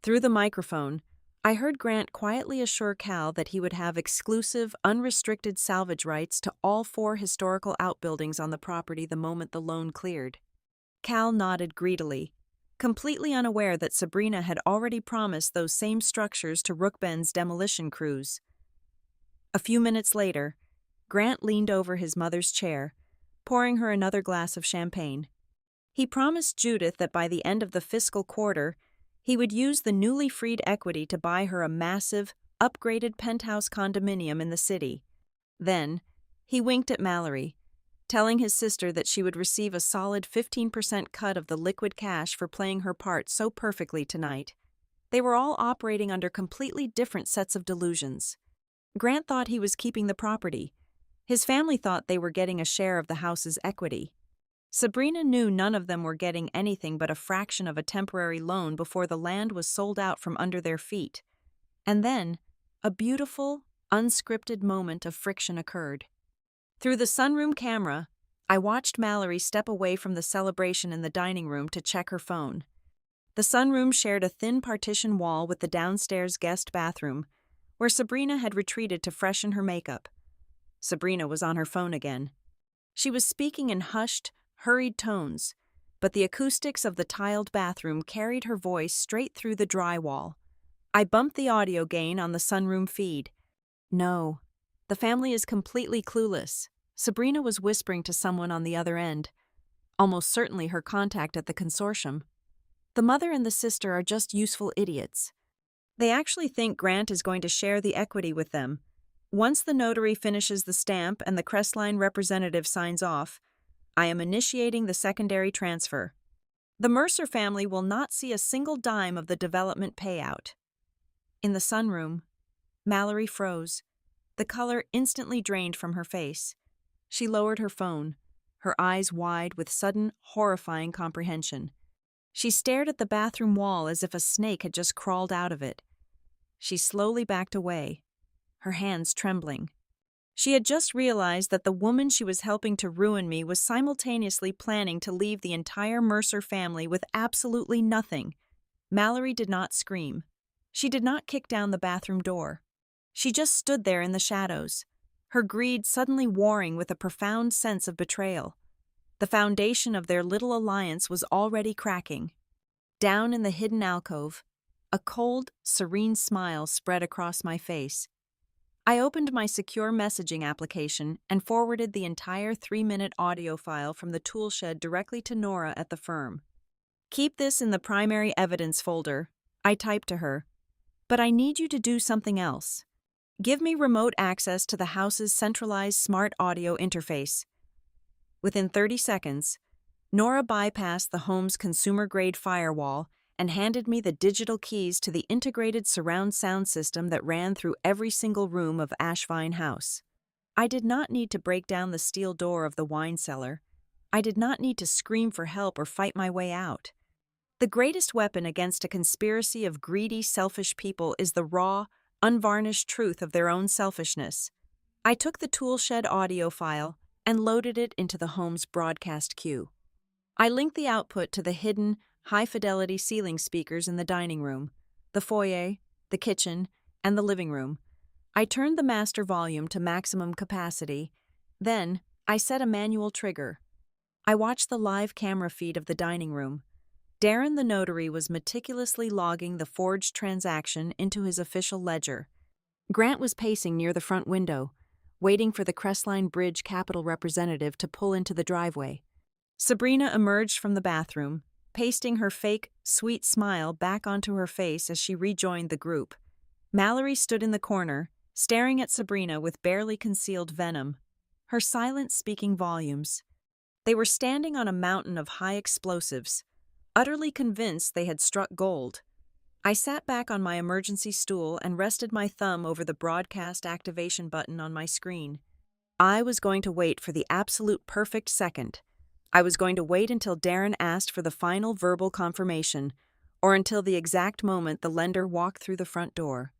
Through the microphone, I heard Grant quietly assure Cal that he would have exclusive, unrestricted salvage rights to all 4 historical outbuildings on the property the moment the loan cleared. Cal nodded greedily. completely unaware that Sabrina had already promised those same structures to Rookben's demolition crews. A few minutes later, Grant leaned over his mother's chair, pouring her another glass of champagne. He promised Judith that by the end of the fiscal quarter, he would use the newly freed equity to buy her a massive, upgraded penthouse condominium in the city. Then, he winked at Mallory, telling his sister that she would receive a solid 15% cut of the liquid cash for playing her part so perfectly tonight. They were all operating under completely different sets of delusions. Grant thought he was keeping the property. His family thought they were getting a share of the house's equity. Sabrina knew none of them were getting anything but a fraction of a temporary loan before the land was sold out from under their feet. And then, a beautiful, unscripted moment of friction occurred. Through the sunroom camera, I watched Mallory step away from the celebration in the dining room to check her phone. The sunroom shared a thin partition wall with the downstairs guest bathroom, where Sabrina had retreated to freshen her makeup. Sabrina was on her phone again. She was speaking in hushed, hurried tones, but the acoustics of the tiled bathroom carried her voice straight through the drywall. I bumped the audio gain on the sunroom feed. No, the family is completely clueless, Sabrina was whispering to someone on the other end, almost certainly her contact at the consortium. The mother and the sister are just useful idiots. They actually think Grant is going to share the equity with them. Once the notary finishes the stamp and the Crestline representative signs off, I am initiating the secondary transfer. The Mercer family will not see a single dime of the development payout. In the sunroom, Mallory froze. The color instantly drained from her face. She lowered her phone, her eyes wide with sudden, horrifying comprehension. She stared at the bathroom wall as if a snake had just crawled out of it. She slowly backed away, her hands trembling. She had just realized that the woman she was helping to ruin me was simultaneously planning to leave the entire Mercer family with absolutely nothing. Mallory did not scream. She did not kick down the bathroom door. She just stood there in the shadows, her greed suddenly warring with a profound sense of betrayal. The foundation of their little alliance was already cracking. Down in the hidden alcove, a cold, serene smile spread across my face. I opened my secure messaging application and forwarded the entire 3-minute audio file from the toolshed directly to Nora at the firm. "Keep this in the primary evidence folder," I typed to her. "But I need you to do something else. Give me remote access to the house's centralized smart audio interface." Within 30 seconds, Nora bypassed the home's consumer-grade firewall and handed me the digital keys to the integrated surround sound system that ran through every single room of Ashvine House. I did not need to break down the steel door of the wine cellar. I did not need to scream for help or fight my way out. The greatest weapon against a conspiracy of greedy, selfish people is the raw, unvarnished truth of their own selfishness. I took the toolshed audio file and loaded it into the home's broadcast queue. I linked the output to the hidden, high-fidelity ceiling speakers in the dining room, the foyer, the kitchen, and the living room. I turned the master volume to maximum capacity. Then, I set a manual trigger. I watched the live camera feed of the dining room. Darren the notary was meticulously logging the forged transaction into his official ledger. Grant was pacing near the front window, waiting for the Crestline Bridge Capital representative to pull into the driveway. Sabrina emerged from the bathroom, pasting her fake, sweet smile back onto her face as she rejoined the group. Mallory stood in the corner, staring at Sabrina with barely concealed venom, her silence speaking volumes. They were standing on a mountain of high explosives, utterly convinced they had struck gold. I sat back on my emergency stool and rested my thumb over the broadcast activation button on my screen. I was going to wait for the absolute perfect second. I was going to wait until Darren asked for the final verbal confirmation, or until the exact moment the lender walked through the front door.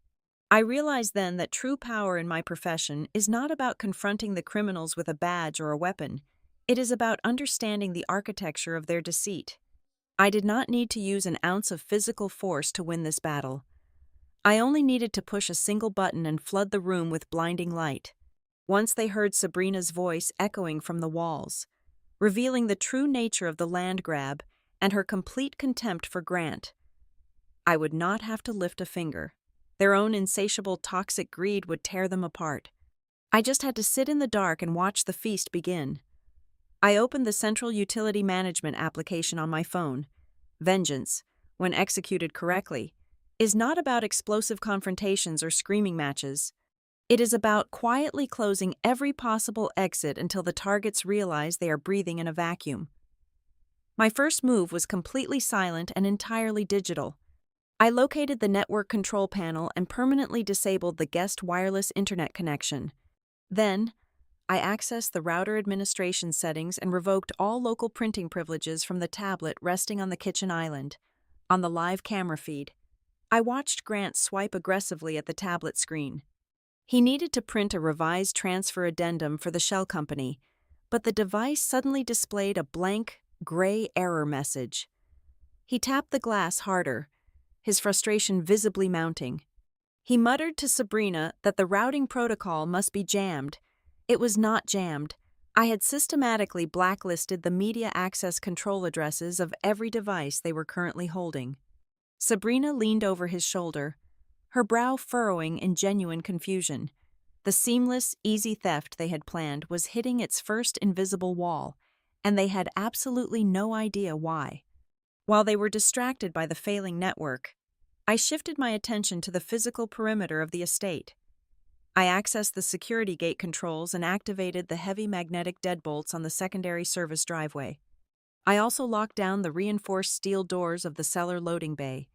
I realized then that true power in my profession is not about confronting the criminals with a badge or a weapon. It is about understanding the architecture of their deceit. I did not need to use an ounce of physical force to win this battle. I only needed to push a single button and flood the room with blinding light. Once they heard Sabrina's voice echoing from the walls, revealing the true nature of the land grab and her complete contempt for Grant. I would not have to lift a finger. Their own insatiable toxic greed would tear them apart. I just had to sit in the dark and watch the feast begin. I opened the Central Utility Management application on my phone. Vengeance, when executed correctly, is not about explosive confrontations or screaming matches. It is about quietly closing every possible exit until the targets realize they are breathing in a vacuum. My first move was completely silent and entirely digital. I located the network control panel and permanently disabled the guest wireless internet connection. Then, I accessed the router administration settings and revoked all local printing privileges from the tablet resting on the kitchen island. On the live camera feed, I watched Grant swipe aggressively at the tablet screen. He needed to print a revised transfer addendum for the shell company, but the device suddenly displayed a blank, gray error message. He tapped the glass harder, his frustration visibly mounting. He muttered to Sabrina that the routing protocol must be jammed. It was not jammed. I had systematically blacklisted the media access control addresses of every device they were currently holding. Sabrina leaned over his shoulder, her brow furrowing in genuine confusion. The seamless, easy theft they had planned was hitting its first invisible wall, and they had absolutely no idea why. While they were distracted by the failing network, I shifted my attention to the physical perimeter of the estate. I accessed the security gate controls and activated the heavy magnetic deadbolts on the secondary service driveway. I also locked down the reinforced steel doors of the cellar loading bay.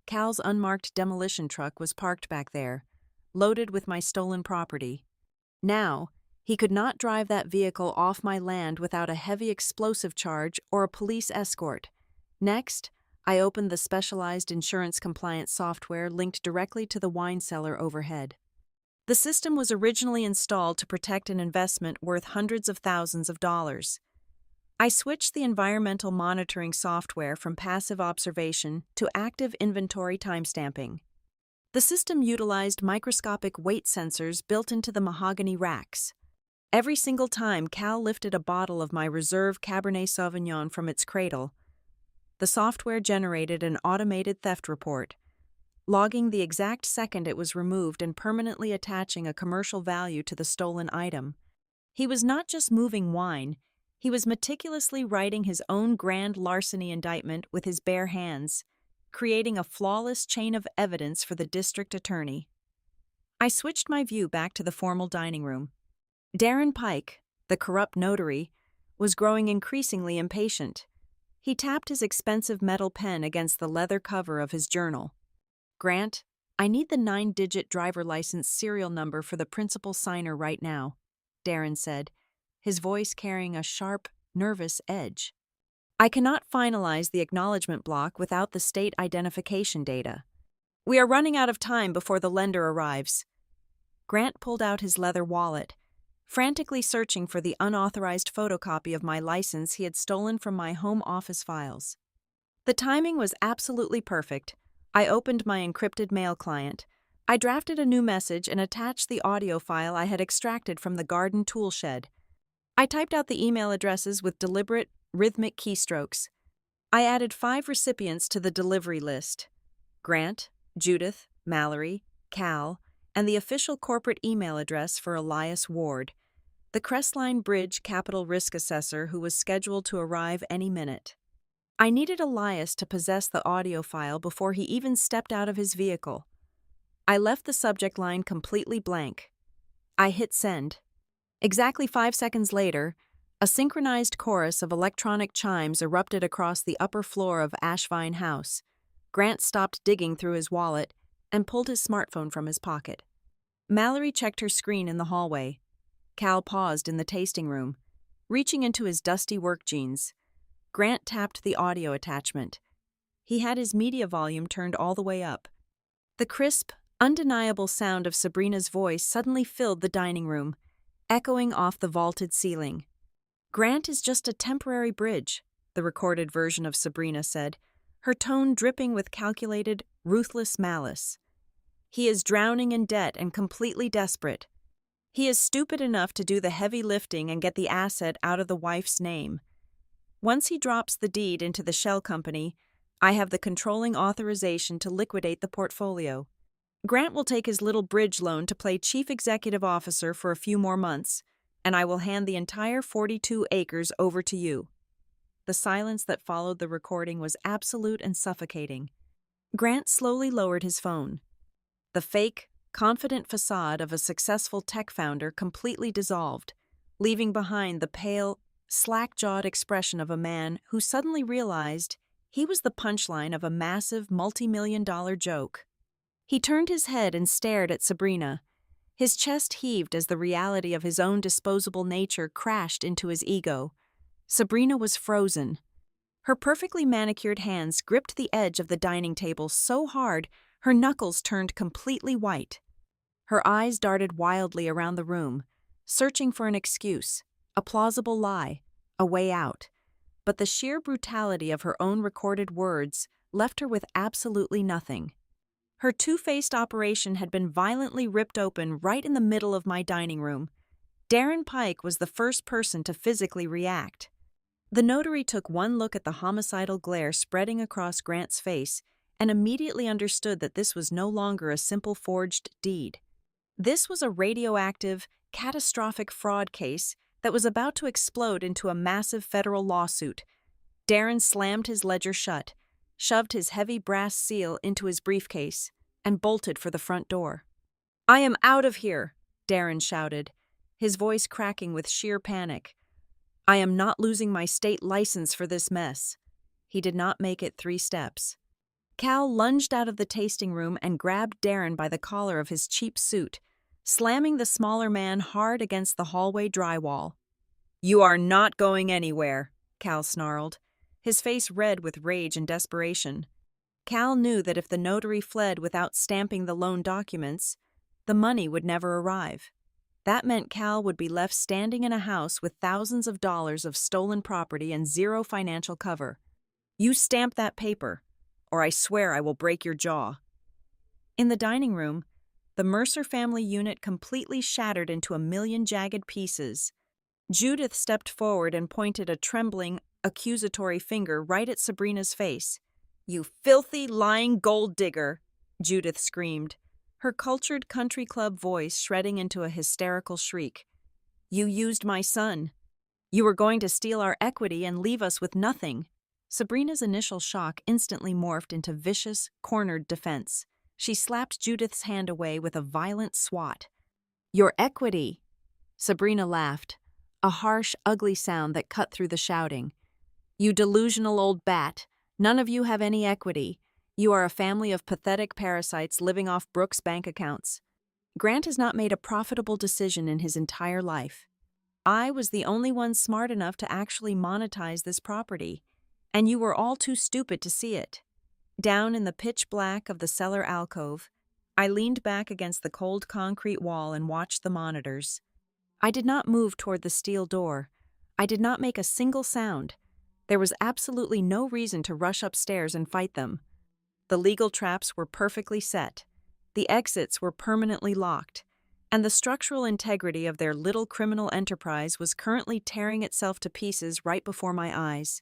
Cal's unmarked demolition truck was parked back there, loaded with my stolen property. Now, he could not drive that vehicle off my land without a heavy explosive charge or a police escort. Next, I opened the specialized insurance-compliant software linked directly to the wine cellar overhead. The system was originally installed to protect an investment worth hundreds of thousands of dollars. I switched the environmental monitoring software from passive observation to active inventory timestamping. The system utilized microscopic weight sensors built into the mahogany racks. Every single time Cal lifted a bottle of my reserve Cabernet Sauvignon from its cradle, the software generated an automated theft report, logging the exact second it was removed and permanently attaching a commercial value to the stolen item. He was not just moving wine, he was meticulously writing his own grand larceny indictment with his bare hands, creating a flawless chain of evidence for the district attorney. I switched my view back to the formal dining room. Darren Pike, the corrupt notary, was growing increasingly impatient. He tapped his expensive metal pen against the leather cover of his journal. "Grant, I need the 9-digit driver license serial number for the principal signer right now," Darren said, his voice carrying a sharp, nervous edge. "I cannot finalize the acknowledgement block without the state identification data. We are running out of time before the lender arrives." Grant pulled out his leather wallet, frantically searching for the unauthorized photocopy of my license he had stolen from my home office files. The timing was absolutely perfect. I opened my encrypted mail client. I drafted a new message and attached the audio file I had extracted from the garden tool shed. I typed out the email addresses with deliberate, rhythmic keystrokes. I added 5 recipients to the delivery list: Grant, Judith, Mallory, Cal, and the official corporate email address for Elias Ward, the Crestline Bridge Capital Risk Assessor who was scheduled to arrive any minute. I needed Elias to possess the audio file before he even stepped out of his vehicle. I left the subject line completely blank. I hit send. Exactly 5 seconds later, a synchronized chorus of electronic chimes erupted across the upper floor of Ashvine House. Grant stopped digging through his wallet and pulled his smartphone from his pocket. Mallory checked her screen in the hallway. Cal paused in the tasting room, reaching into his dusty work jeans. Grant tapped the audio attachment. He had his media volume turned all the way up. The crisp, undeniable sound of Sabrina's voice suddenly filled the dining room, echoing off the vaulted ceiling. "Grant is just a temporary bridge," the recorded version of Sabrina said, her tone dripping with calculated, ruthless malice. "He is drowning in debt and completely desperate. He is stupid enough to do the heavy lifting and get the asset out of the wife's name. Once he drops the deed into the shell company, I have the controlling authorization to liquidate the portfolio. Grant will take his little bridge loan to play chief executive officer for a few more months, and I will hand the entire 42 acres over to you." The silence that followed the recording was absolute and suffocating. Grant slowly lowered his phone. The fake, confident facade of a successful tech founder completely dissolved, leaving behind the pale, slack-jawed expression of a man who suddenly realized he was the punchline of a massive multi-million-dollar joke. He turned his head and stared at Sabrina. His chest heaved as the reality of his own disposable nature crashed into his ego. Sabrina was frozen. Her perfectly manicured hands gripped the edge of the dining table so hard her knuckles turned completely white. Her eyes darted wildly around the room, searching for an excuse, a plausible lie, a way out. But the sheer brutality of her own recorded words left her with absolutely nothing. Her two-faced operation had been violently ripped open right in the middle of my dining room. Darren Pike was the first person to physically react. The notary took one look at the homicidal glare spreading across Grant's face and immediately understood that this was no longer a simple forged deed. This was a radioactive, catastrophic fraud case that was about to explode into a massive federal lawsuit. Darren slammed his ledger shut, shoved his heavy brass seal into his briefcase, and bolted for the front door. "I am out of here," Darren shouted, his voice cracking with sheer panic. "I am not losing my state license for this mess." He did not make it 3 steps. Cal lunged out of the tasting room and grabbed Darren by the collar of his cheap suit, slamming the smaller man hard against the hallway drywall. "You are not going anywhere," Cal snarled, his face red with rage and desperation. Cal knew that if the notary fled without stamping the loan documents, the money would never arrive. That meant Cal would be left standing in a house with thousands of dollars of stolen property and zero financial cover. "You stamp that paper, or I swear I will break your jaw." In the dining room, the Mercer family unit completely shattered into a million jagged pieces. Judith stepped forward and pointed a trembling, accusatory finger right at Sabrina's face. "You filthy, lying gold digger," Judith screamed, her cultured country club voice shredding into a hysterical shriek. "You used my son. You were going to steal our equity and leave us with nothing." Sabrina's initial shock instantly morphed into vicious, cornered defense. She slapped Judith's hand away with a violent swat. "Your equity?" Sabrina laughed, a harsh, ugly sound that cut through the shouting. "You delusional old bat. None of you have any equity. You are a family of pathetic parasites living off Brooks' bank accounts. Grant has not made a profitable decision in his entire life. I was the only one smart enough to actually monetize this property, and you were all too stupid to see it." Down in the pitch black of the cellar alcove, I leaned back against the cold concrete wall and watched the monitors. I did not move toward the steel door. I did not make a single sound. There was absolutely no reason to rush upstairs and fight them. The legal traps were perfectly set. The exits were permanently locked, and the structural integrity of their little criminal enterprise was currently tearing itself to pieces right before my eyes.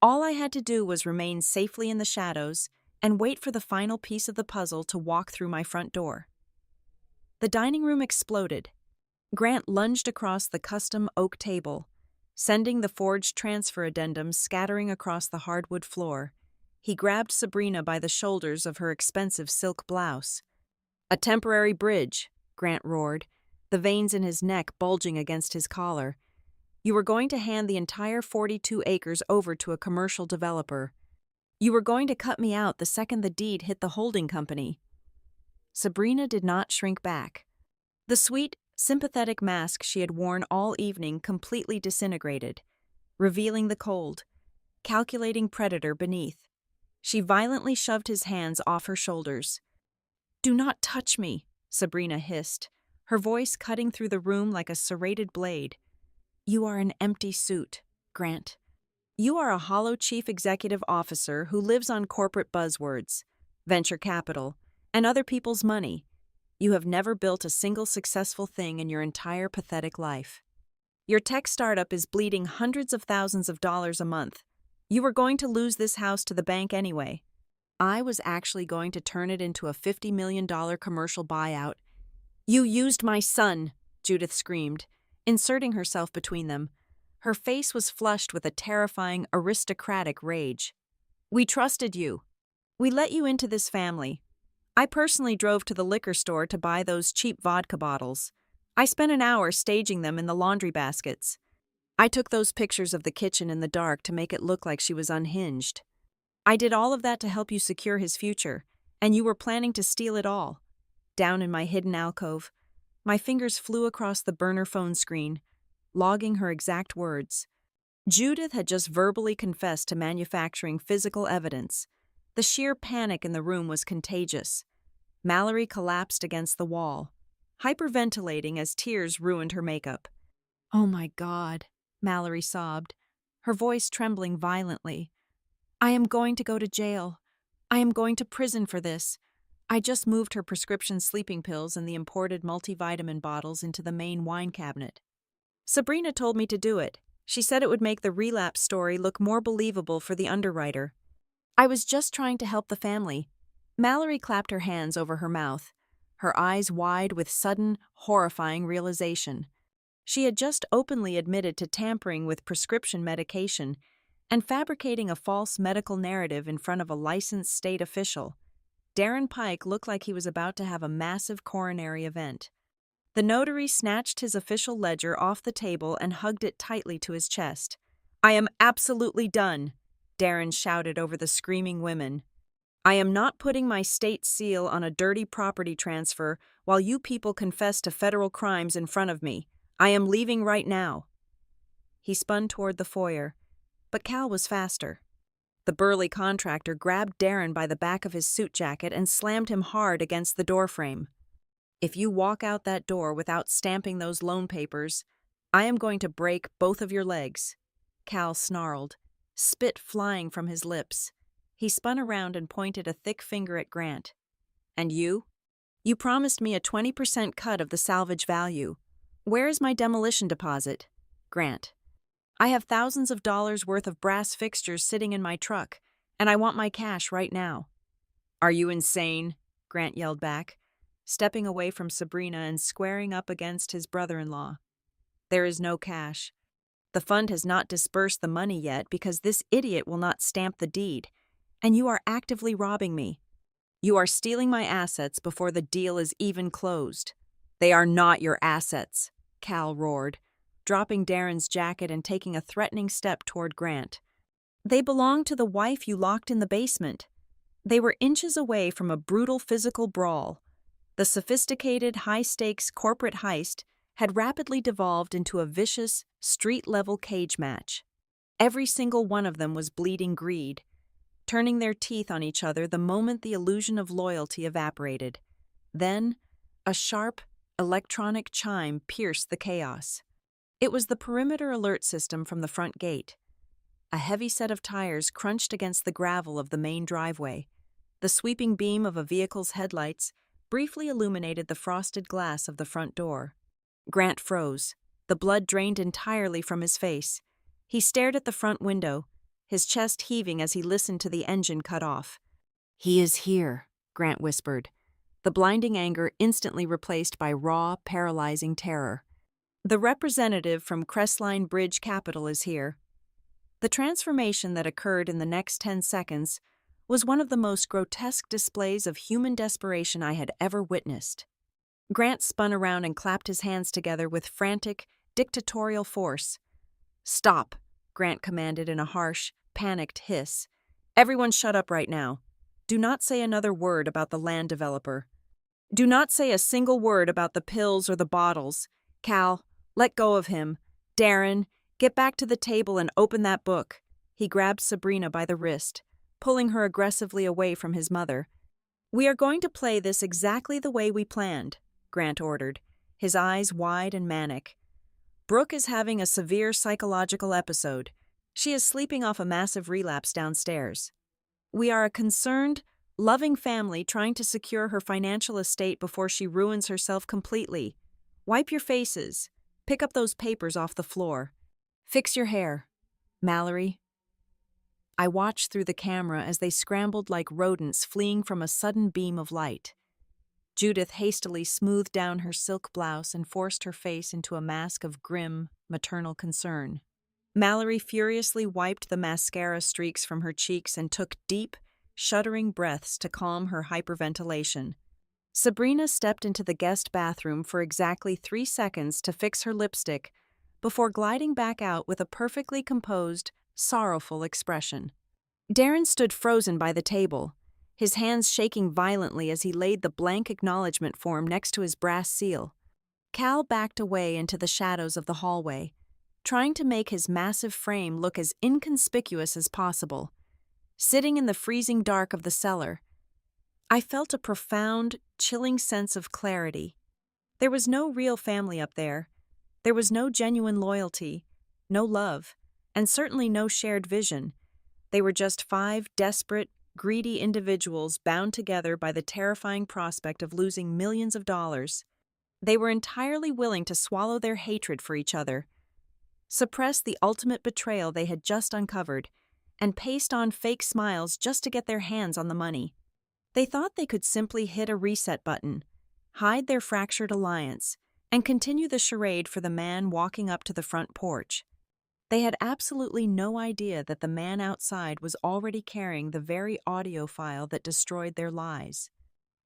All I had to do was remain safely in the shadows and wait for the final piece of the puzzle to walk through my front door. The dining room exploded. Grant lunged across the custom oak table, sending the forged transfer addendums scattering across the hardwood floor. He grabbed Sabrina by the shoulders of her expensive silk blouse. "A temporary bridge," Grant roared, the veins in his neck bulging against his collar. "You were going to hand the entire 42 acres over to a commercial developer. You were going to cut me out the second the deed hit the holding company." Sabrina did not shrink back. The sweet, sympathetic mask she had worn all evening completely disintegrated, revealing the cold, calculating predator beneath. She violently shoved his hands off her shoulders. "Do not touch me," Sabrina hissed, her voice cutting through the room like a serrated blade. "You are an empty suit, Grant. You are a hollow chief executive officer who lives on corporate buzzwords, venture capital, and other people's money. You have never built a single successful thing in your entire pathetic life." Your tech startup is bleeding hundreds of thousands of dollars a month. You were going to lose this house to the bank anyway. I was actually going to turn it into a $50 million commercial buyout. You used my son, Judith screamed, inserting herself between them. Her face was flushed with a terrifying, aristocratic rage. We trusted you. We let you into this family. I personally drove to the liquor store to buy those cheap vodka bottles. I spent an hour staging them in the laundry baskets. I took those pictures of the kitchen in the dark to make it look like she was unhinged. I did all of that to help you secure his future, and you were planning to steal it all. Down in my hidden alcove, my fingers flew across the burner phone screen, logging her exact words. Judith had just verbally confessed to manufacturing physical evidence. The sheer panic in the room was contagious. Mallory collapsed against the wall, hyperventilating as tears ruined her makeup. "Oh my God," Mallory sobbed, her voice trembling violently. "I am going to go to jail. I am going to prison for this." I just moved her prescription sleeping pills and the imported multivitamin bottles into the main wine cabinet. Sabrina told me to do it. She said it would make the relapse story look more believable for the underwriter. I was just trying to help the family. Mallory clapped her hands over her mouth, her eyes wide with sudden, horrifying realization. She had just openly admitted to tampering with prescription medication and fabricating a false medical narrative in front of a licensed state official. Darren Pike looked like he was about to have a massive coronary event. The notary snatched his official ledger off the table and hugged it tightly to his chest. "I am absolutely done," Darren shouted over the screaming women. "I am not putting my state seal on a dirty property transfer while you people confess to federal crimes in front of me. I am leaving right now." He spun toward the foyer, but Cal was faster. The burly contractor grabbed Darren by the back of his suit jacket and slammed him hard against the doorframe. "If you walk out that door without stamping those loan papers, I am going to break both of your legs," Cal snarled, spit flying from his lips. He spun around and pointed a thick finger at Grant. "And you? You promised me a 20% cut of the salvage value. Where is my demolition deposit?" Grant: "I have thousands of dollars worth of brass fixtures sitting in my truck, and I want my cash right now." "Are you insane?" Grant yelled back, stepping away from Sabrina and squaring up against his brother-in-law. "There is no cash. The fund has not disbursed the money yet because this idiot will not stamp the deed, and you are actively robbing me. You are stealing my assets before the deal is even closed." "They are not your assets," Cal roared, dropping Darren's jacket and taking a threatening step toward Grant. "They belong to the wife you locked in the basement." They were inches away from a brutal physical brawl. The sophisticated, high-stakes corporate heist had rapidly devolved into a vicious, street-level cage match. Every single one of them was bleeding greed, turning their teeth on each other the moment the illusion of loyalty evaporated. Then, a sharp, electronic chime pierced the chaos. It was the perimeter alert system from the front gate. A heavy set of tires crunched against the gravel of the main driveway. The sweeping beam of a vehicle's headlights briefly illuminated the frosted glass of the front door. Grant froze. The blood drained entirely from his face. He stared at the front window, his chest heaving as he listened to the engine cut off. "He is here," Grant whispered, the blinding anger instantly replaced by raw, paralyzing terror. "The representative from Crestline Bridge Capital is here." The transformation that occurred in the next 10 seconds was one of the most grotesque displays of human desperation I had ever witnessed. Grant spun around and clapped his hands together with frantic, dictatorial force. "Stop," Grant commanded in a harsh, panicked hiss. "Everyone shut up right now. Do not say another word about the land developer. Do not say a single word about the pills or the bottles. Cal, let go of him. Darren, get back to the table and open that book." He grabbed Sabrina by the wrist, pulling her aggressively away from his mother. "We are going to play this exactly the way we planned," Grant ordered, his eyes wide and manic. "Brooke is having a severe psychological episode. She is sleeping off a massive relapse downstairs. We are a concerned, loving family trying to secure her financial estate before she ruins herself completely. Wipe your faces. Pick up those papers off the floor. Fix your hair. Mallory. I watched through the camera as they scrambled like rodents fleeing from a sudden beam of light. Judith hastily smoothed down her silk blouse and forced her face into a mask of grim, maternal concern. Mallory furiously wiped the mascara streaks from her cheeks and took deep, shuddering breaths to calm her hyperventilation. Sabrina stepped into the guest bathroom for exactly 3 seconds to fix her lipstick before gliding back out with a perfectly composed, sorrowful expression. Darren stood frozen by the table, his hands shaking violently as he laid the blank acknowledgement form next to his brass seal. Cal backed away into the shadows of the hallway, trying to make his massive frame look as inconspicuous as possible. Sitting in the freezing dark of the cellar, I felt a profound, chilling sense of clarity. There was no real family up there. There was no genuine loyalty, no love, and certainly no shared vision. They were just 5 desperate, greedy individuals bound together by the terrifying prospect of losing millions of dollars. They were entirely willing to swallow their hatred for each other, suppress the ultimate betrayal they had just uncovered, and paste on fake smiles just to get their hands on the money. They thought they could simply hit a reset button, hide their fractured alliance, and continue the charade for the man walking up to the front porch. They had absolutely no idea that the man outside was already carrying the very audio file that destroyed their lies.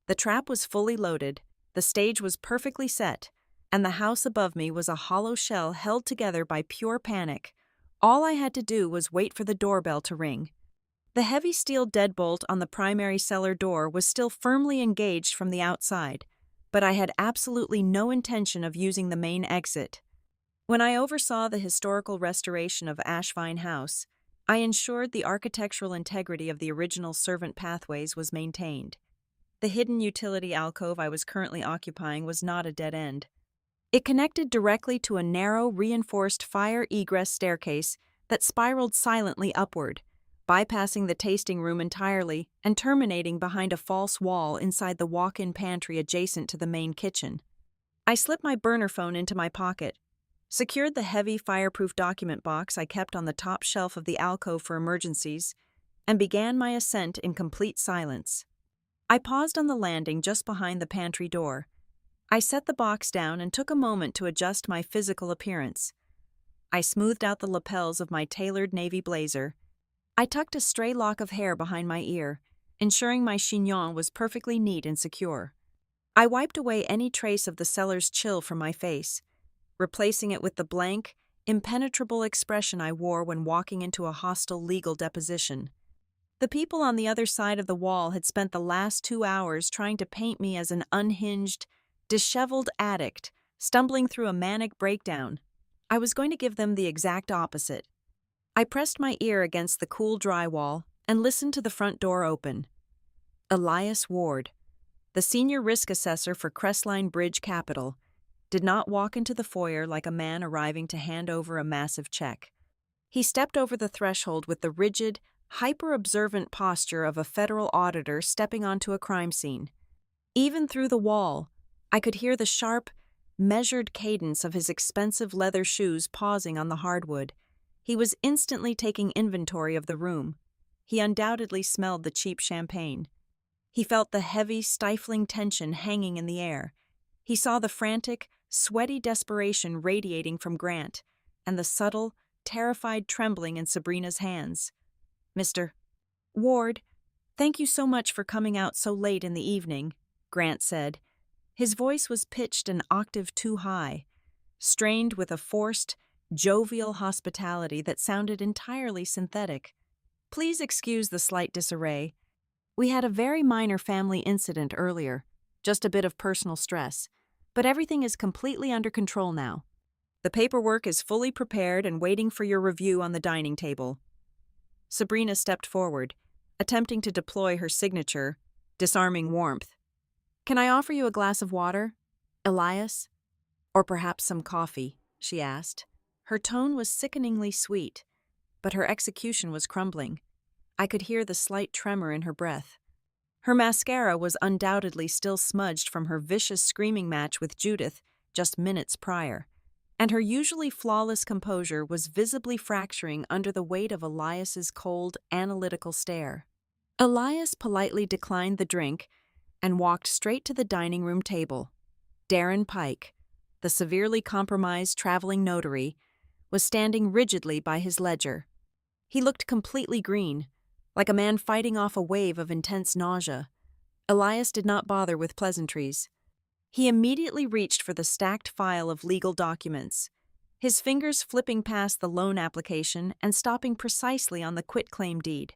The trap was fully loaded, the stage was perfectly set, and the house above me was a hollow shell held together by pure panic. All I had to do was wait for the doorbell to ring. The heavy steel deadbolt on the primary cellar door was still firmly engaged from the outside, but I had absolutely no intention of using the main exit. When I oversaw the historical restoration of Ashvine House, I ensured the architectural integrity of the original servant pathways was maintained. The hidden utility alcove I was currently occupying was not a dead end. It connected directly to a narrow, reinforced fire egress staircase that spiraled silently upward, bypassing the tasting room entirely and terminating behind a false wall inside the walk-in pantry adjacent to the main kitchen. I slipped my burner phone into my pocket, secured the heavy fireproof document box I kept on the top shelf of the alcove for emergencies, and began my ascent in complete silence. I paused on the landing just behind the pantry door. I set the box down and took a moment to adjust my physical appearance. I smoothed out the lapels of my tailored navy blazer. I tucked a stray lock of hair behind my ear, ensuring my chignon was perfectly neat and secure. I wiped away any trace of the cellar's chill from my face, replacing it with the blank, impenetrable expression I wore when walking into a hostile legal deposition. The people on the other side of the wall had spent the last 2 hours trying to paint me as an unhinged, disheveled addict, stumbling through a manic breakdown. I was going to give them the exact opposite. I pressed my ear against the cool drywall and listened to the front door open. Elias Ward, the senior risk assessor for Crestline Bridge Capital, did not walk into the foyer like a man arriving to hand over a massive check. He stepped over the threshold with the rigid, hyper-observant posture of a federal auditor stepping onto a crime scene. Even through the wall, I could hear the sharp, measured cadence of his expensive leather shoes pausing on the hardwood. He was instantly taking inventory of the room. He undoubtedly smelled the cheap champagne. He felt the heavy, stifling tension hanging in the air. He saw the frantic, sweaty desperation radiating from Grant, and the subtle, terrified trembling in Sabrina's hands. "Mr. Ward, thank you so much for coming out so late in the evening," Grant said. His voice was pitched an octave too high, strained with a forced, jovial hospitality that sounded entirely synthetic. "Please excuse the slight disarray. We had a very minor family incident earlier, just a bit of personal stress, but everything is completely under control now. The paperwork is fully prepared and waiting for your review on the dining table." Sabrina stepped forward, attempting to deploy her signature, disarming warmth. "Can I offer you a glass of water, Elias? Or perhaps some coffee?" she asked. Her tone was sickeningly sweet, but her execution was crumbling. I could hear the slight tremor in her breath. Her mascara was undoubtedly still smudged from her vicious screaming match with Judith just minutes prior. and her usually flawless composure was visibly fracturing under the weight of Elias's cold, analytical stare. Elias politely declined the drink and walked straight to the dining room table. Darren Pike, the severely compromised traveling notary, was standing rigidly by his ledger. He looked completely green, like a man fighting off a wave of intense nausea. Elias did not bother with pleasantries. He immediately reached for the stacked file of legal documents, his fingers flipping past the loan application and stopping precisely on the quitclaim deed.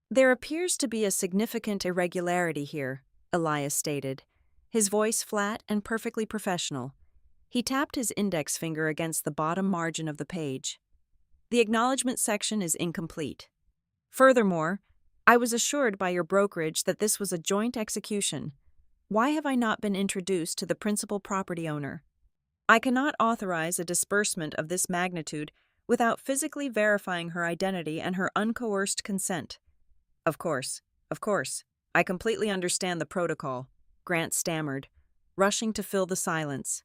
"There appears to be a significant irregularity here," Elias stated, his voice flat and perfectly professional. He tapped his index finger against the bottom margin of the page. "The acknowledgement section is incomplete. Furthermore, I was assured by your brokerage that this was a joint execution. Why have I not been introduced to the principal property owner? I cannot authorize a disbursement of this magnitude without physically verifying her identity and her uncoerced consent." Of course. I completely understand the protocol," Grant stammered, rushing to fill the silence.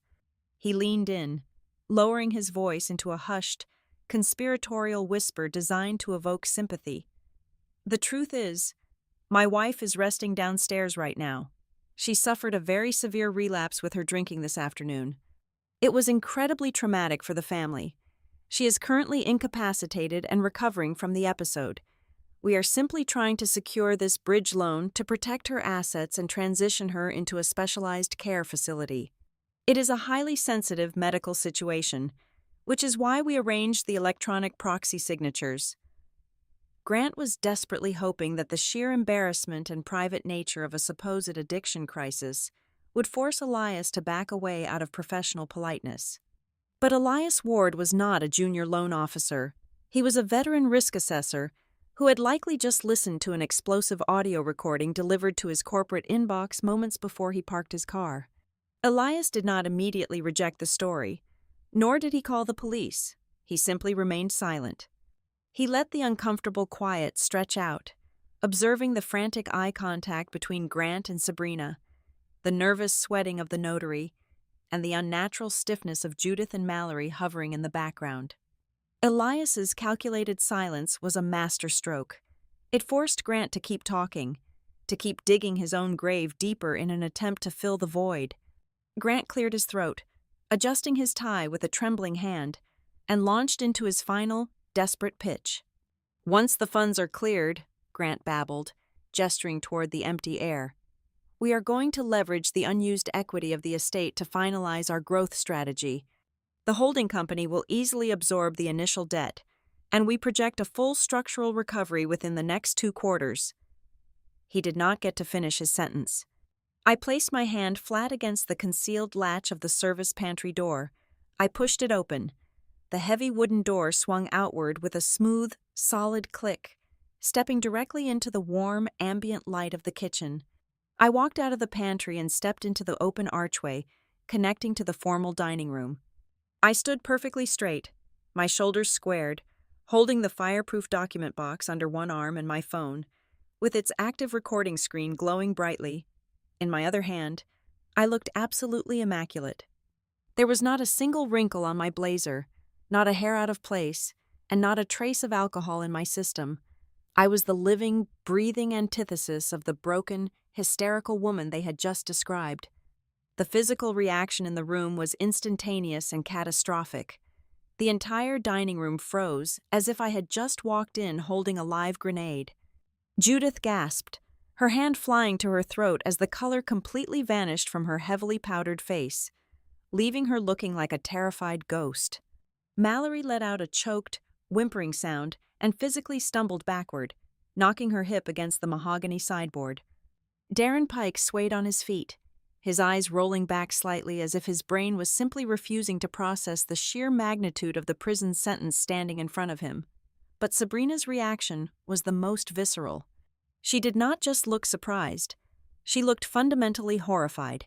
He leaned in, lowering his voice into a hushed, conspiratorial whisper designed to evoke sympathy. "The truth is, my wife is resting downstairs right now. She suffered a very severe relapse with her drinking this afternoon. It was incredibly traumatic for the family. She is currently incapacitated and recovering from the episode. We are simply trying to secure this bridge loan to protect her assets and transition her into a specialized care facility. It is a highly sensitive medical situation, which is why we arranged the electronic proxy signatures." Grant was desperately hoping that the sheer embarrassment and private nature of a supposed addiction crisis would force Elias to back away out of professional politeness. But Elias Ward was not a junior loan officer. He was a veteran risk assessor who had likely just listened to an explosive audio recording delivered to his corporate inbox moments before he parked his car. Elias did not immediately reject the story, nor did he call the police. He simply remained silent. He let the uncomfortable quiet stretch out, observing the frantic eye contact between Grant and Sabrina, the nervous sweating of the notary, and the unnatural stiffness of Judith and Mallory hovering in the background. Elias's calculated silence was a masterstroke. It forced Grant to keep talking, to keep digging his own grave deeper in an attempt to fill the void. Grant cleared his throat, adjusting his tie with a trembling hand, and launched into his final, desperate pitch. "Once the funds are cleared," Grant babbled, gesturing toward the empty air, "we are going to leverage the unused equity of the estate to finalize our growth strategy. The holding company will easily absorb the initial debt, and we project a full structural recovery within the next 2 quarters. He did not get to finish his sentence. I placed my hand flat against the concealed latch of the service pantry door. I pushed it open. The heavy wooden door swung outward with a smooth, solid click, stepping directly into the warm, ambient light of the kitchen. I walked out of the pantry and stepped into the open archway, connecting to the formal dining room. I stood perfectly straight, my shoulders squared, holding the fireproof document box under one arm and my phone, with its active recording screen glowing brightly. In my other hand, I looked absolutely immaculate. There was not a single wrinkle on my blazer, not a hair out of place, and not a trace of alcohol in my system. I was the living, breathing antithesis of the broken, hysterical woman they had just described. The physical reaction in the room was instantaneous and catastrophic. The entire dining room froze, as if I had just walked in holding a live grenade. Judith gasped, her hand flying to her throat as the color completely vanished from her heavily powdered face, leaving her looking like a terrified ghost. Mallory let out a choked, whimpering sound and physically stumbled backward, knocking her hip against the mahogany sideboard. Darren Pike swayed on his feet, his eyes rolling back slightly as if his brain was simply refusing to process the sheer magnitude of the prison sentence standing in front of him. But Sabrina's reaction was the most visceral. She did not just look surprised. She looked fundamentally horrified.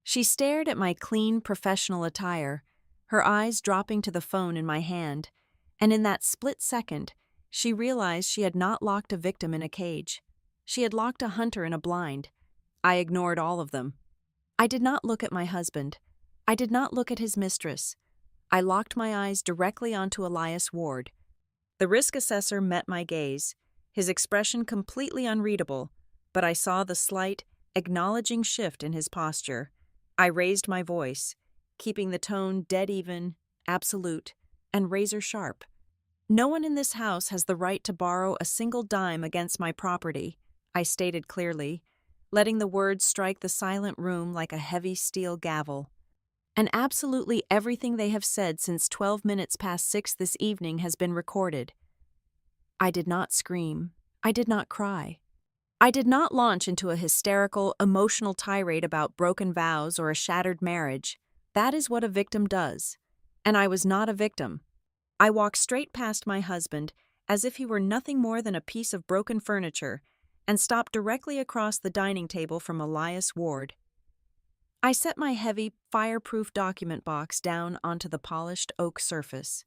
She stared at my clean, professional attire, her eyes dropping to the phone in my hand, and in that split second, she realized she had not locked a victim in a cage. She had locked a hunter in a blind. I ignored all of them. I did not look at my husband. I did not look at his mistress. I locked my eyes directly onto Elias Ward. The risk assessor met my gaze, his expression completely unreadable, but I saw the slight, acknowledging shift in his posture. I raised my voice, keeping the tone dead even, absolute, and razor sharp. No one in this house has the right to borrow a single dime against my property, I stated clearly, letting the words strike the silent room like a heavy steel gavel. And absolutely everything they have said since 12 minutes past 6 this evening has been recorded. I did not scream. I did not cry. I did not launch into a hysterical, emotional tirade about broken vows or a shattered marriage. That is what a victim does. And I was not a victim. I walked straight past my husband, as if he were nothing more than a piece of broken furniture, and stopped directly across the dining table from Elias Ward. I set my heavy, fireproof document box down onto the polished oak surface.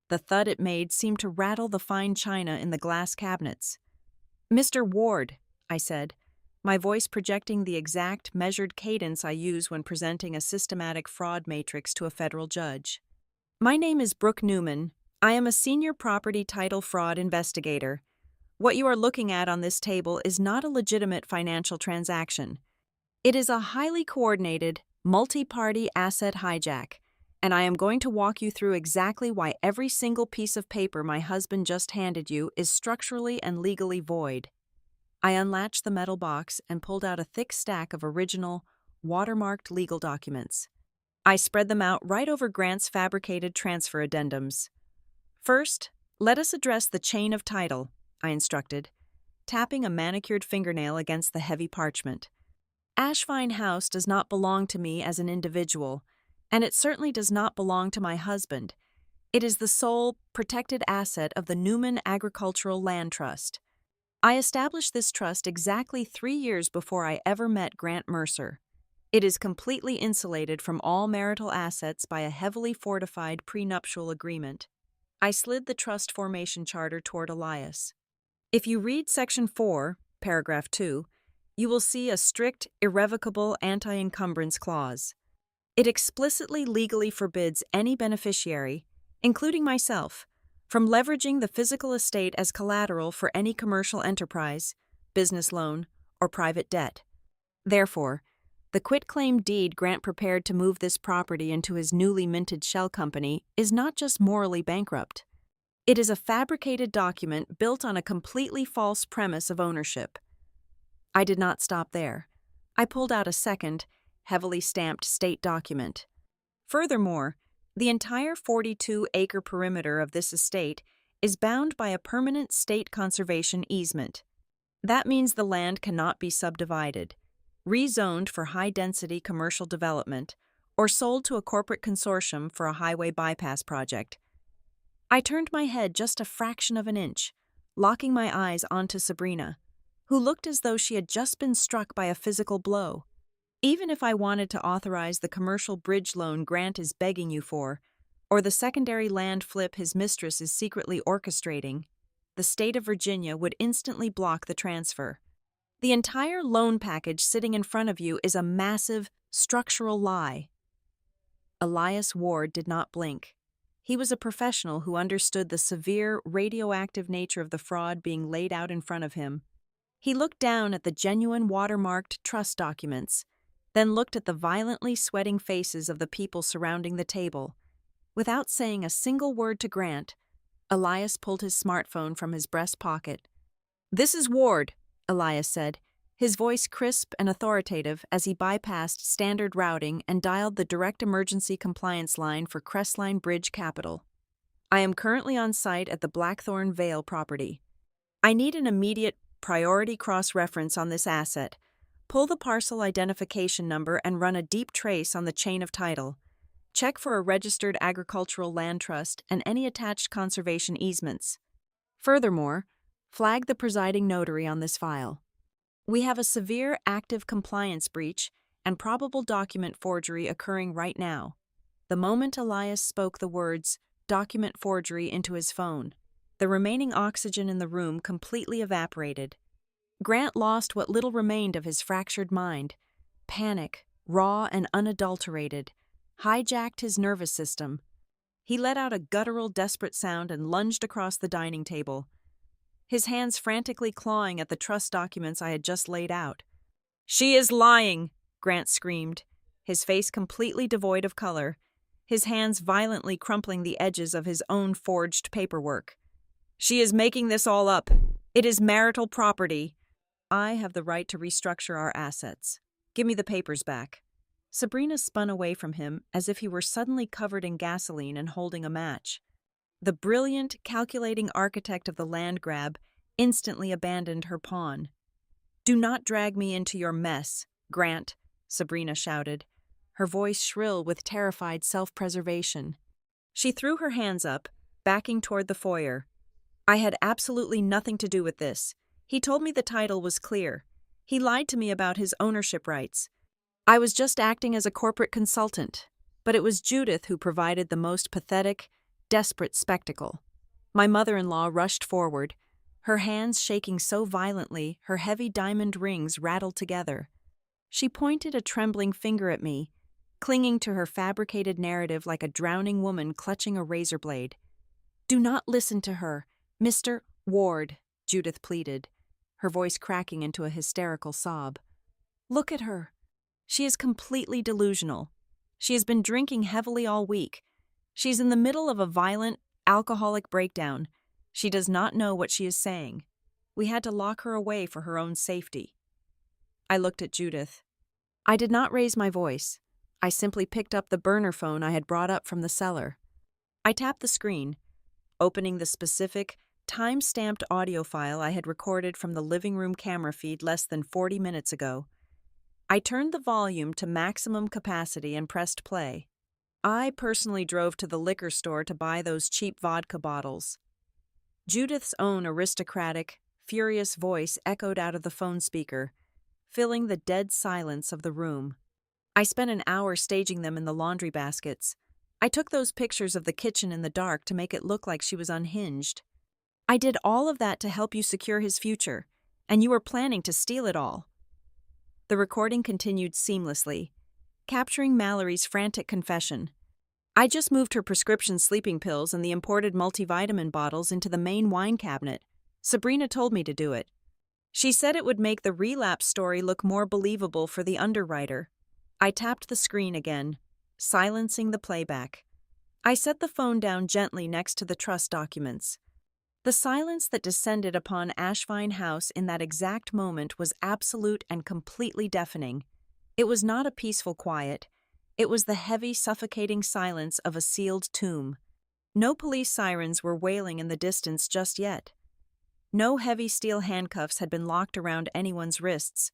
The thud it made seemed to rattle the fine china in the glass cabinets. "Mr. Ward," I said, my voice projecting the exact, measured cadence I use when presenting a systematic fraud matrix to a federal judge. "My name is Brooke Newman. I am a senior property title fraud investigator. What you are looking at on this table is not a legitimate financial transaction. It is a highly coordinated, multi-party asset hijack, and I am going to walk you through exactly why every single piece of paper my husband just handed you is structurally and legally void." I unlatched the metal box and pulled out a thick stack of original, watermarked legal documents. I spread them out right over Grant's fabricated transfer addendums. "First, let us address the chain of title," I instructed, tapping a manicured fingernail against the heavy parchment. "Ashvine House does not belong to me as an individual, and it certainly does not belong to my husband. It is the sole, protected asset of the Newman Agricultural Land Trust. I established this trust exactly 3 years before I ever met Grant Mercer. It is completely insulated from all marital assets by a heavily fortified prenuptial agreement." I slid the trust formation charter toward Elias. "If you read Section 4, Paragraph 2, you will see a strict, irrevocable anti-encumbrance clause. It explicitly legally forbids any beneficiary, including myself, from leveraging the physical estate as collateral for any commercial enterprise, business loan, or private debt. Therefore, the quitclaim deed Grant prepared to move this property into his newly minted shell company is not just morally bankrupt. It is a fabricated document built on a completely false premise of ownership." I did not stop there. I pulled out a second, heavily stamped state document. "Furthermore, the entire 42-acre perimeter of this estate is bound by a permanent state conservation easement. That means the land cannot be subdivided, rezoned for high-density commercial development, or sold to a corporate consortium for a highway bypass project." I turned my head just a fraction of an inch, locking my eyes onto Sabrina, who looked as though she had just been struck by a physical blow. "Even if I wanted to authorize the commercial bridge loan Grant is begging you for, or the secondary land flip his mistress is secretly orchestrating, the state of Virginia would instantly block the transfer. The entire loan package sitting in front of you is a massive, structural lie." Elias Ward did not blink. He was a professional who understood the severe, radioactive nature of the fraud being laid out in front of him. He looked down at the genuine watermarked trust documents, then looked at the violently sweating faces of the people surrounding the table. Without saying a single word to Grant, Elias pulled his smartphone from his breast pocket. "This is Ward," Elias said, his voice crisp and authoritative as he bypassed standard routing and dialed the direct emergency compliance line for Crestline Bridge Capital. "I am currently on site at the Blackthorn Vale property. I need an immediate priority cross-reference on this asset. Pull the parcel identification number and run a deep trace on the chain of title. Check for a registered agricultural land trust and any attached conservation easements. Furthermore, flag the presiding notary on this file. We have a severe active compliance breach and probable document forgery occurring right now." The moment Elias spoke the words, "document forgery," into his phone, the remaining oxygen in the room completely evaporated. Grant lost what little remained of his fractured mind. Panic, raw and unadulterated, hijacked his nervous system. He let out a guttural, desperate sound and lunged across the dining table, his hands frantically clawing at the trust documents I had just laid out. "She is lying!" Grant screamed, his face completely devoid of color, his hands violently crumpling the edges of his own forged paperwork. "She is making this all up. It is marital property. I have the right to restructure our assets. Give me the papers back." Sabrina spun away from him as if he were suddenly covered in gasoline and holding a match. The brilliant, calculating architect of the land grab instantly abandoned her pawn. "Do not drag me into your mess, Grant," Sabrina shouted, her voice shrill with terrified self-preservation. She threw her hands up, backing toward the foyer. "I had absolutely nothing to do with this. He told me the title was clear. He lied to me about his ownership rights. I was just acting as a corporate consultant, but it was Judith who provided the most pathetic, desperate spectacle." My mother-in-law rushed forward, her hands shaking so violently her heavy diamond rings rattled together. She pointed a trembling finger at me, clinging to her fabricated narrative like a drowning woman clutching a razor blade. "Do not listen to her, Mr. Ward," Judith pleaded, her voice cracking into a hysterical sob. "Look at her. She is completely delusional. She has been drinking heavily all week. She's in the middle of a violent, alcoholic breakdown. She does not know what she is saying. We had to lock her away for her own safety." I looked at Judith. I did not raise my voice. I simply picked up the burner phone I had brought up from the cellar. I tapped the screen, opening the specific, time-stamped audio file I had recorded from the living room camera feed less than 40 minutes ago. I turned the volume to maximum capacity and pressed play. I personally drove to the liquor store to buy those cheap vodka bottles. Judith's own aristocratic, furious voice echoed out of the phone speaker, filling the dead silence of the room. I spent an hour staging them in the laundry baskets. I took those pictures of the kitchen in the dark to make it look like she was unhinged. I did all of that to help you secure his future, and you were planning to steal it all. The recording continued seamlessly, capturing Mallory's frantic confession. "I just moved her prescription sleeping pills and the imported multivitamin bottles into the main wine cabinet. Sabrina told me to do it. She said it would make the relapse story look more believable for the underwriter." I tapped the screen again, silencing the playback. I set the phone down gently next to the trust documents. The silence that descended upon Ashvine House in that exact moment was absolute and completely deafening. It was not a peaceful quiet. It was the heavy, suffocating silence of a sealed tomb. No police sirens were wailing in the distance just yet. No heavy steel handcuffs had been locked around anyone's wrists,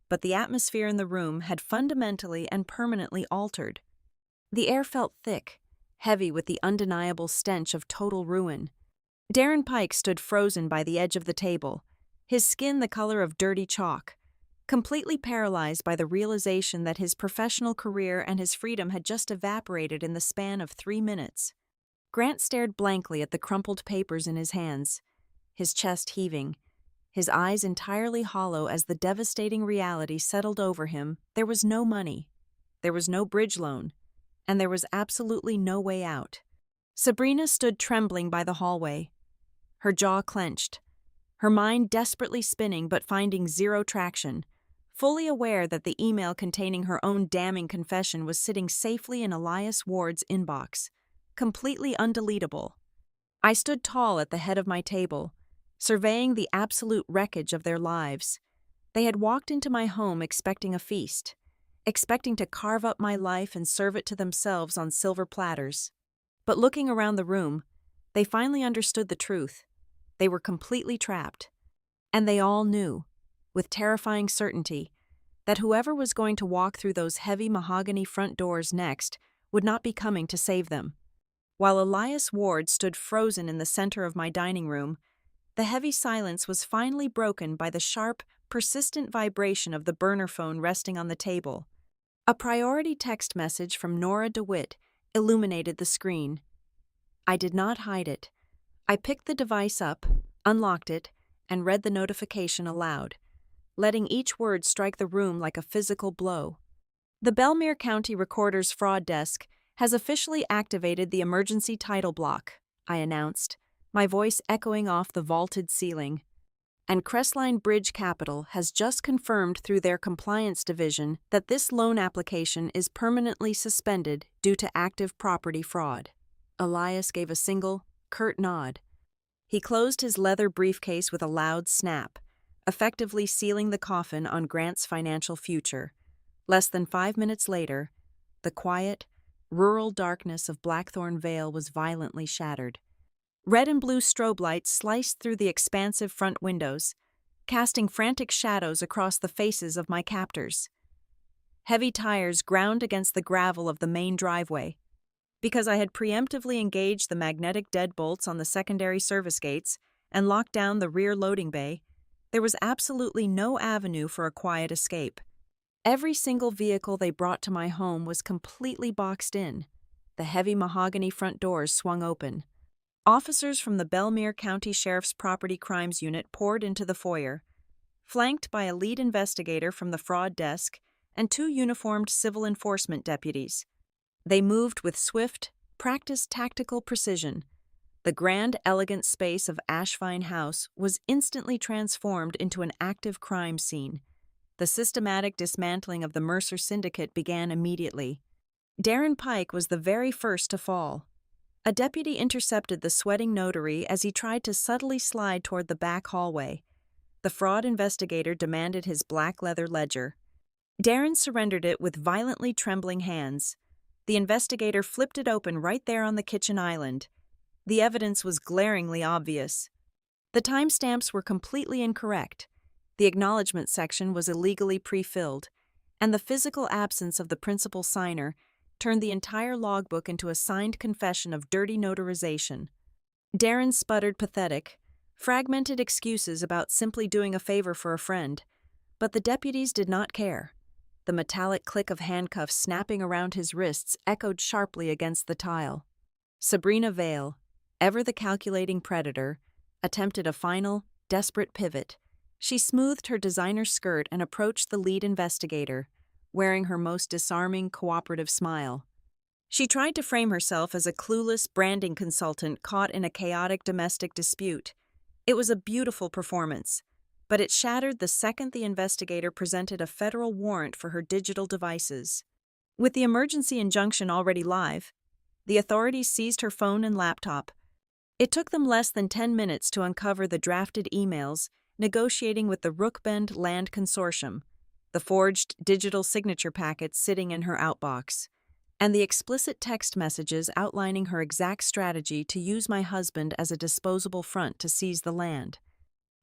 but the atmosphere in the room had fundamentally and permanently altered. The air felt thick, heavy with the undeniable stench of total ruin. Darren Pike stood frozen by the edge of the table, his skin the color of dirty chalk, completely paralyzed by the realization that his professional career and his freedom had just evaporated in the span of 3 minutes. Grant stared blankly at the crumpled papers in his hands, his chest heaving, his eyes entirely hollow as the devastating reality settled over him. There was no money, there was no bridge loan, and there was absolutely no way out. Sabrina stood trembling by the hallway, her jaw clenched, her mind desperately spinning but finding zero traction, fully aware that the email containing her own damning confession was sitting safely in Elias Ward's inbox, completely undeletable. I stood tall at the head of my table, surveying the absolute wreckage of their lives. They had walked into my home expecting a feast, expecting to carve up my life and serve it to themselves on silver platters. But looking around the room, they finally understood the truth. They were completely trapped. And they all knew, with terrifying certainty, that whoever was going to walk through those heavy mahogany front doors next would not be coming to save them. While Elias Ward stood frozen in the center of my dining room, the heavy silence was finally broken by the sharp, persistent vibration of the burner phone resting on the table. A priority text message from Nora DeWitt illuminated the screen. I did not hide it. I picked the device up, unlocked it, and read the notification aloud, letting each word strike the room like a physical blow. The Belmere County Recorder's fraud desk has officially activated the emergency title block, I announced, my voice echoing off the vaulted ceiling. And Crestline Bridge Capital has just confirmed through their compliance division that this loan application is permanently suspended due to active property fraud. Elias gave a single, curt nod. He closed his leather briefcase with a loud snap, effectively sealing the coffin on Grant's financial future. Less than 5 minutes later, the quiet, rural darkness of Blackthorn Vale was violently shattered. Red and blue strobe lights sliced through the expansive front windows, casting frantic shadows across the faces of my captors. Heavy tires ground against the gravel of the main driveway. Because I had preemptively engaged the magnetic deadbolts on the secondary service gates and locked down the rear loading bay, there was absolutely no avenue for a quiet escape. Every single vehicle they brought to my home was completely boxed in. The heavy mahogany front doors swung open. Officers from the Belmere County Sheriff's Property Crimes Unit poured into the foyer, flanked by a lead investigator from the fraud desk and 2 uniformed civil enforcement deputies. They moved with swift, practiced tactical precision. The grand, elegant space of Ashvine House was instantly transformed into an active crime scene. The systematic dismantling of the Mercer Syndicate began immediately. Darren Pike was the very first to fall. A deputy intercepted the sweating notary as he tried to subtly slide toward the back hallway. The fraud investigator demanded his black leather ledger. Darren surrendered it with violently trembling hands. The investigator flipped it open right there on the kitchen island. The evidence was glaringly obvious. The timestamps were completely incorrect. The acknowledgement section was illegally pre-filled, and the physical absence of the principal signer turned the entire logbook into a signed confession of dirty notarization. Darren sputtered pathetic, fragmented excuses about simply doing a favor for a friend, but the deputies did not care. The metallic click of handcuffs snapping around his wrists echoed sharply against the tile. Sabrina Vale, ever the calculating predator, attempted a final, desperate pivot. She smoothed her designer skirt and approached the lead investigator, wearing her most disarming, cooperative smile. She tried to frame herself as a clueless branding consultant caught in a chaotic domestic dispute. It was a beautiful performance, but it shattered the second the investigator presented a federal warrant for her digital devices. With the emergency injunction already live, the authorities seized her phone and laptop. It took them less than 10 minutes to uncover the drafted emails negotiating with the Rookbend Land Consortium, the forged digital signature packets sitting in her outbox, and the explicit text messages outlining her exact strategy to use my husband as a disposable front to seize the land.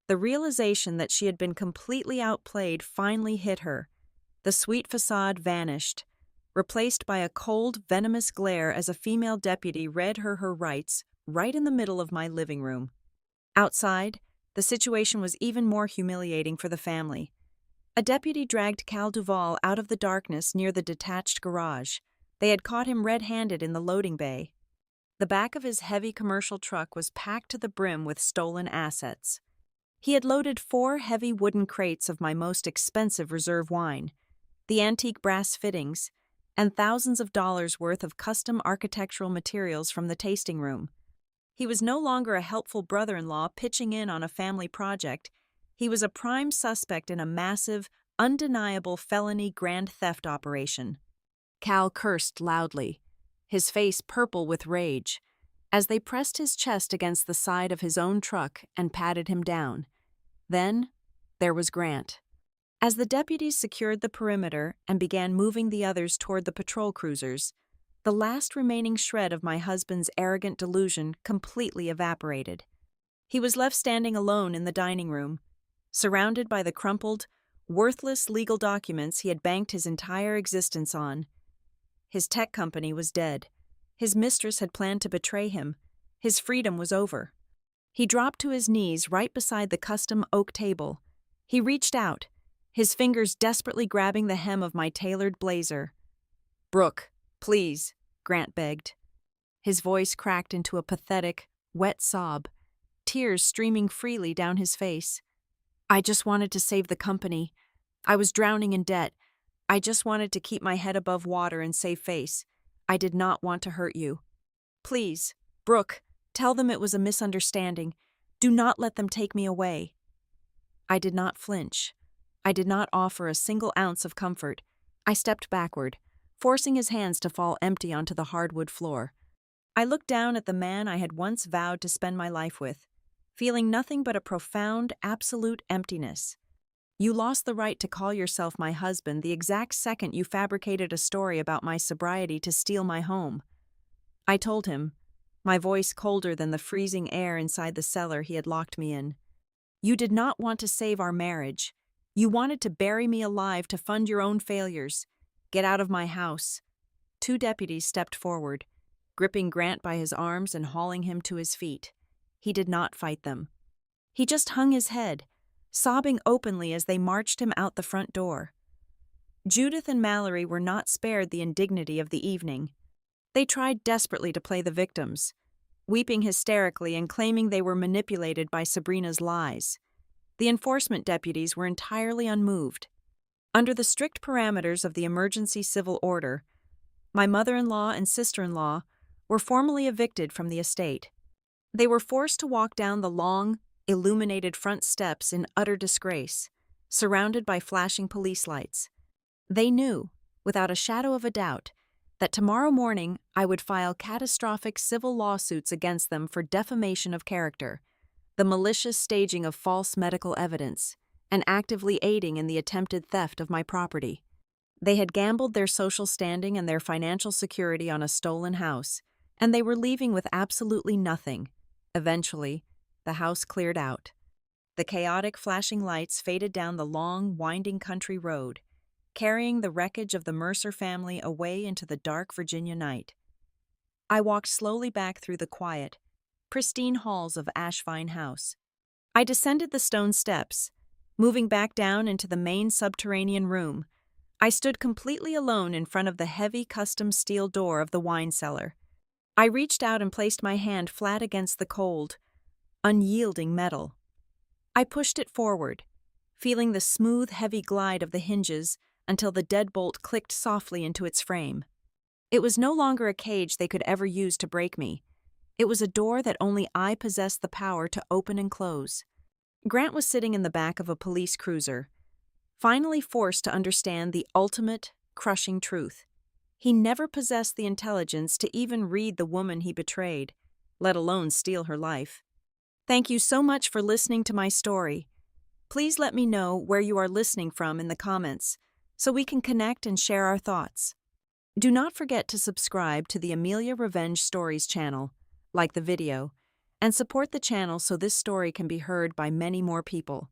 The realization that she had been completely outplayed finally hit her. The sweet facade vanished, replaced by a cold, venomous glare as a female deputy read her rights right in the middle of my living room. Outside, the situation was even more humiliating for the family. A deputy dragged Cal Duvall out of the darkness near the detached garage. They had caught him red-handed in the loading bay. The back of his heavy commercial truck was packed to the brim with stolen assets. He had loaded 4 heavy wooden crates of my most expensive reserve wine, the antique brass fittings, and thousands of dollars worth of custom architectural materials from the tasting room. He was no longer a helpful brother-in-law pitching in on a family project. He was a prime suspect in a massive, undeniable felony grand theft operation. Cal cursed loudly, his face purple with rage, as they pressed his chest against the side of his own truck and patted him down. Then, there was Grant. As the deputies secured the perimeter and began moving the others toward the patrol cruisers, the last remaining shred of my husband's arrogant delusion completely evaporated. He was left standing alone in the dining room, surrounded by the crumpled, worthless legal documents he had banked his entire existence on. His tech company was dead. His mistress had planned to betray him. His freedom was over. He dropped to his knees right beside the custom oak table. He reached out, his fingers desperately grabbing the hem of my tailored blazer. "Brooke, please," Grant begged. His voice cracked into a pathetic, wet sob, tears streaming freely down his face. "I just wanted to save the company. I was drowning in debt. I just wanted to keep my head above water and save face. I did not want to hurt you. Please, Brooke, tell them it was a misunderstanding. Do not let them take me away." I did not flinch. I did not offer a single ounce of comfort. I stepped backward, forcing his hands to fall empty onto the hardwood floor. I looked down at the man I had once vowed to spend my life with, feeling nothing but a profound, absolute emptiness. "You lost the right to call yourself my husband the exact second you fabricated a story about my sobriety to steal my home," I told him, my voice colder than the freezing air inside the cellar he had locked me in. "You did not want to save our marriage. You wanted to bury me alive to fund your own failures. Get out of my house." 2 deputies stepped forward, gripping Grant by his arms and hauling him to his feet. He did not fight them. He just hung his head, sobbing openly as they marched him out the front door. Judith and Mallory were not spared the indignity of the evening. They tried desperately to play the victims, weeping hysterically and claiming they were manipulated by Sabrina's lies. The enforcement deputies were entirely unmoved. Under the strict parameters of the emergency civil order, my mother-in-law and sister-in-law were formally evicted from the estate. They were forced to walk down the long, illuminated front steps in utter disgrace, surrounded by flashing police lights. They knew, without a shadow of a doubt, that tomorrow morning I would file catastrophic civil lawsuits against them for defamation of character, the malicious staging of false medical evidence, and actively aiding in the attempted theft of my property. They had gambled their social standing and their financial security on a stolen house, and they were leaving with absolutely nothing. Eventually, the house cleared out. The chaotic flashing lights faded down the long, winding country road, carrying the wreckage of the Mercer family away into the dark Virginia night. I walked slowly back through the quiet, pristine halls of Ashvine House. I descended the stone steps, moving back down into the main subterranean room. I stood completely alone in front of the heavy custom steel door of the wine cellar. I reached out and placed my hand flat against the cold, unyielding metal. I pushed it forward, feeling the smooth, heavy glide of the hinges until the deadbolt clicked softly into its frame. It was no longer a cage they could ever use to break me. It was a door that only I possessed the power to open and close. Grant was sitting in the back of a police cruiser, finally forced to understand the ultimate, crushing truth. He never possessed the intelligence to even read the woman he betrayed, let alone steal her life. Thank you so much for listening to my story. Please let me know where you are listening from in the comments, so we can connect and share our thoughts. Do not forget to subscribe to the Amelia Revenge Stories channel, like the video, and support the channel so this story can be heard by many more people.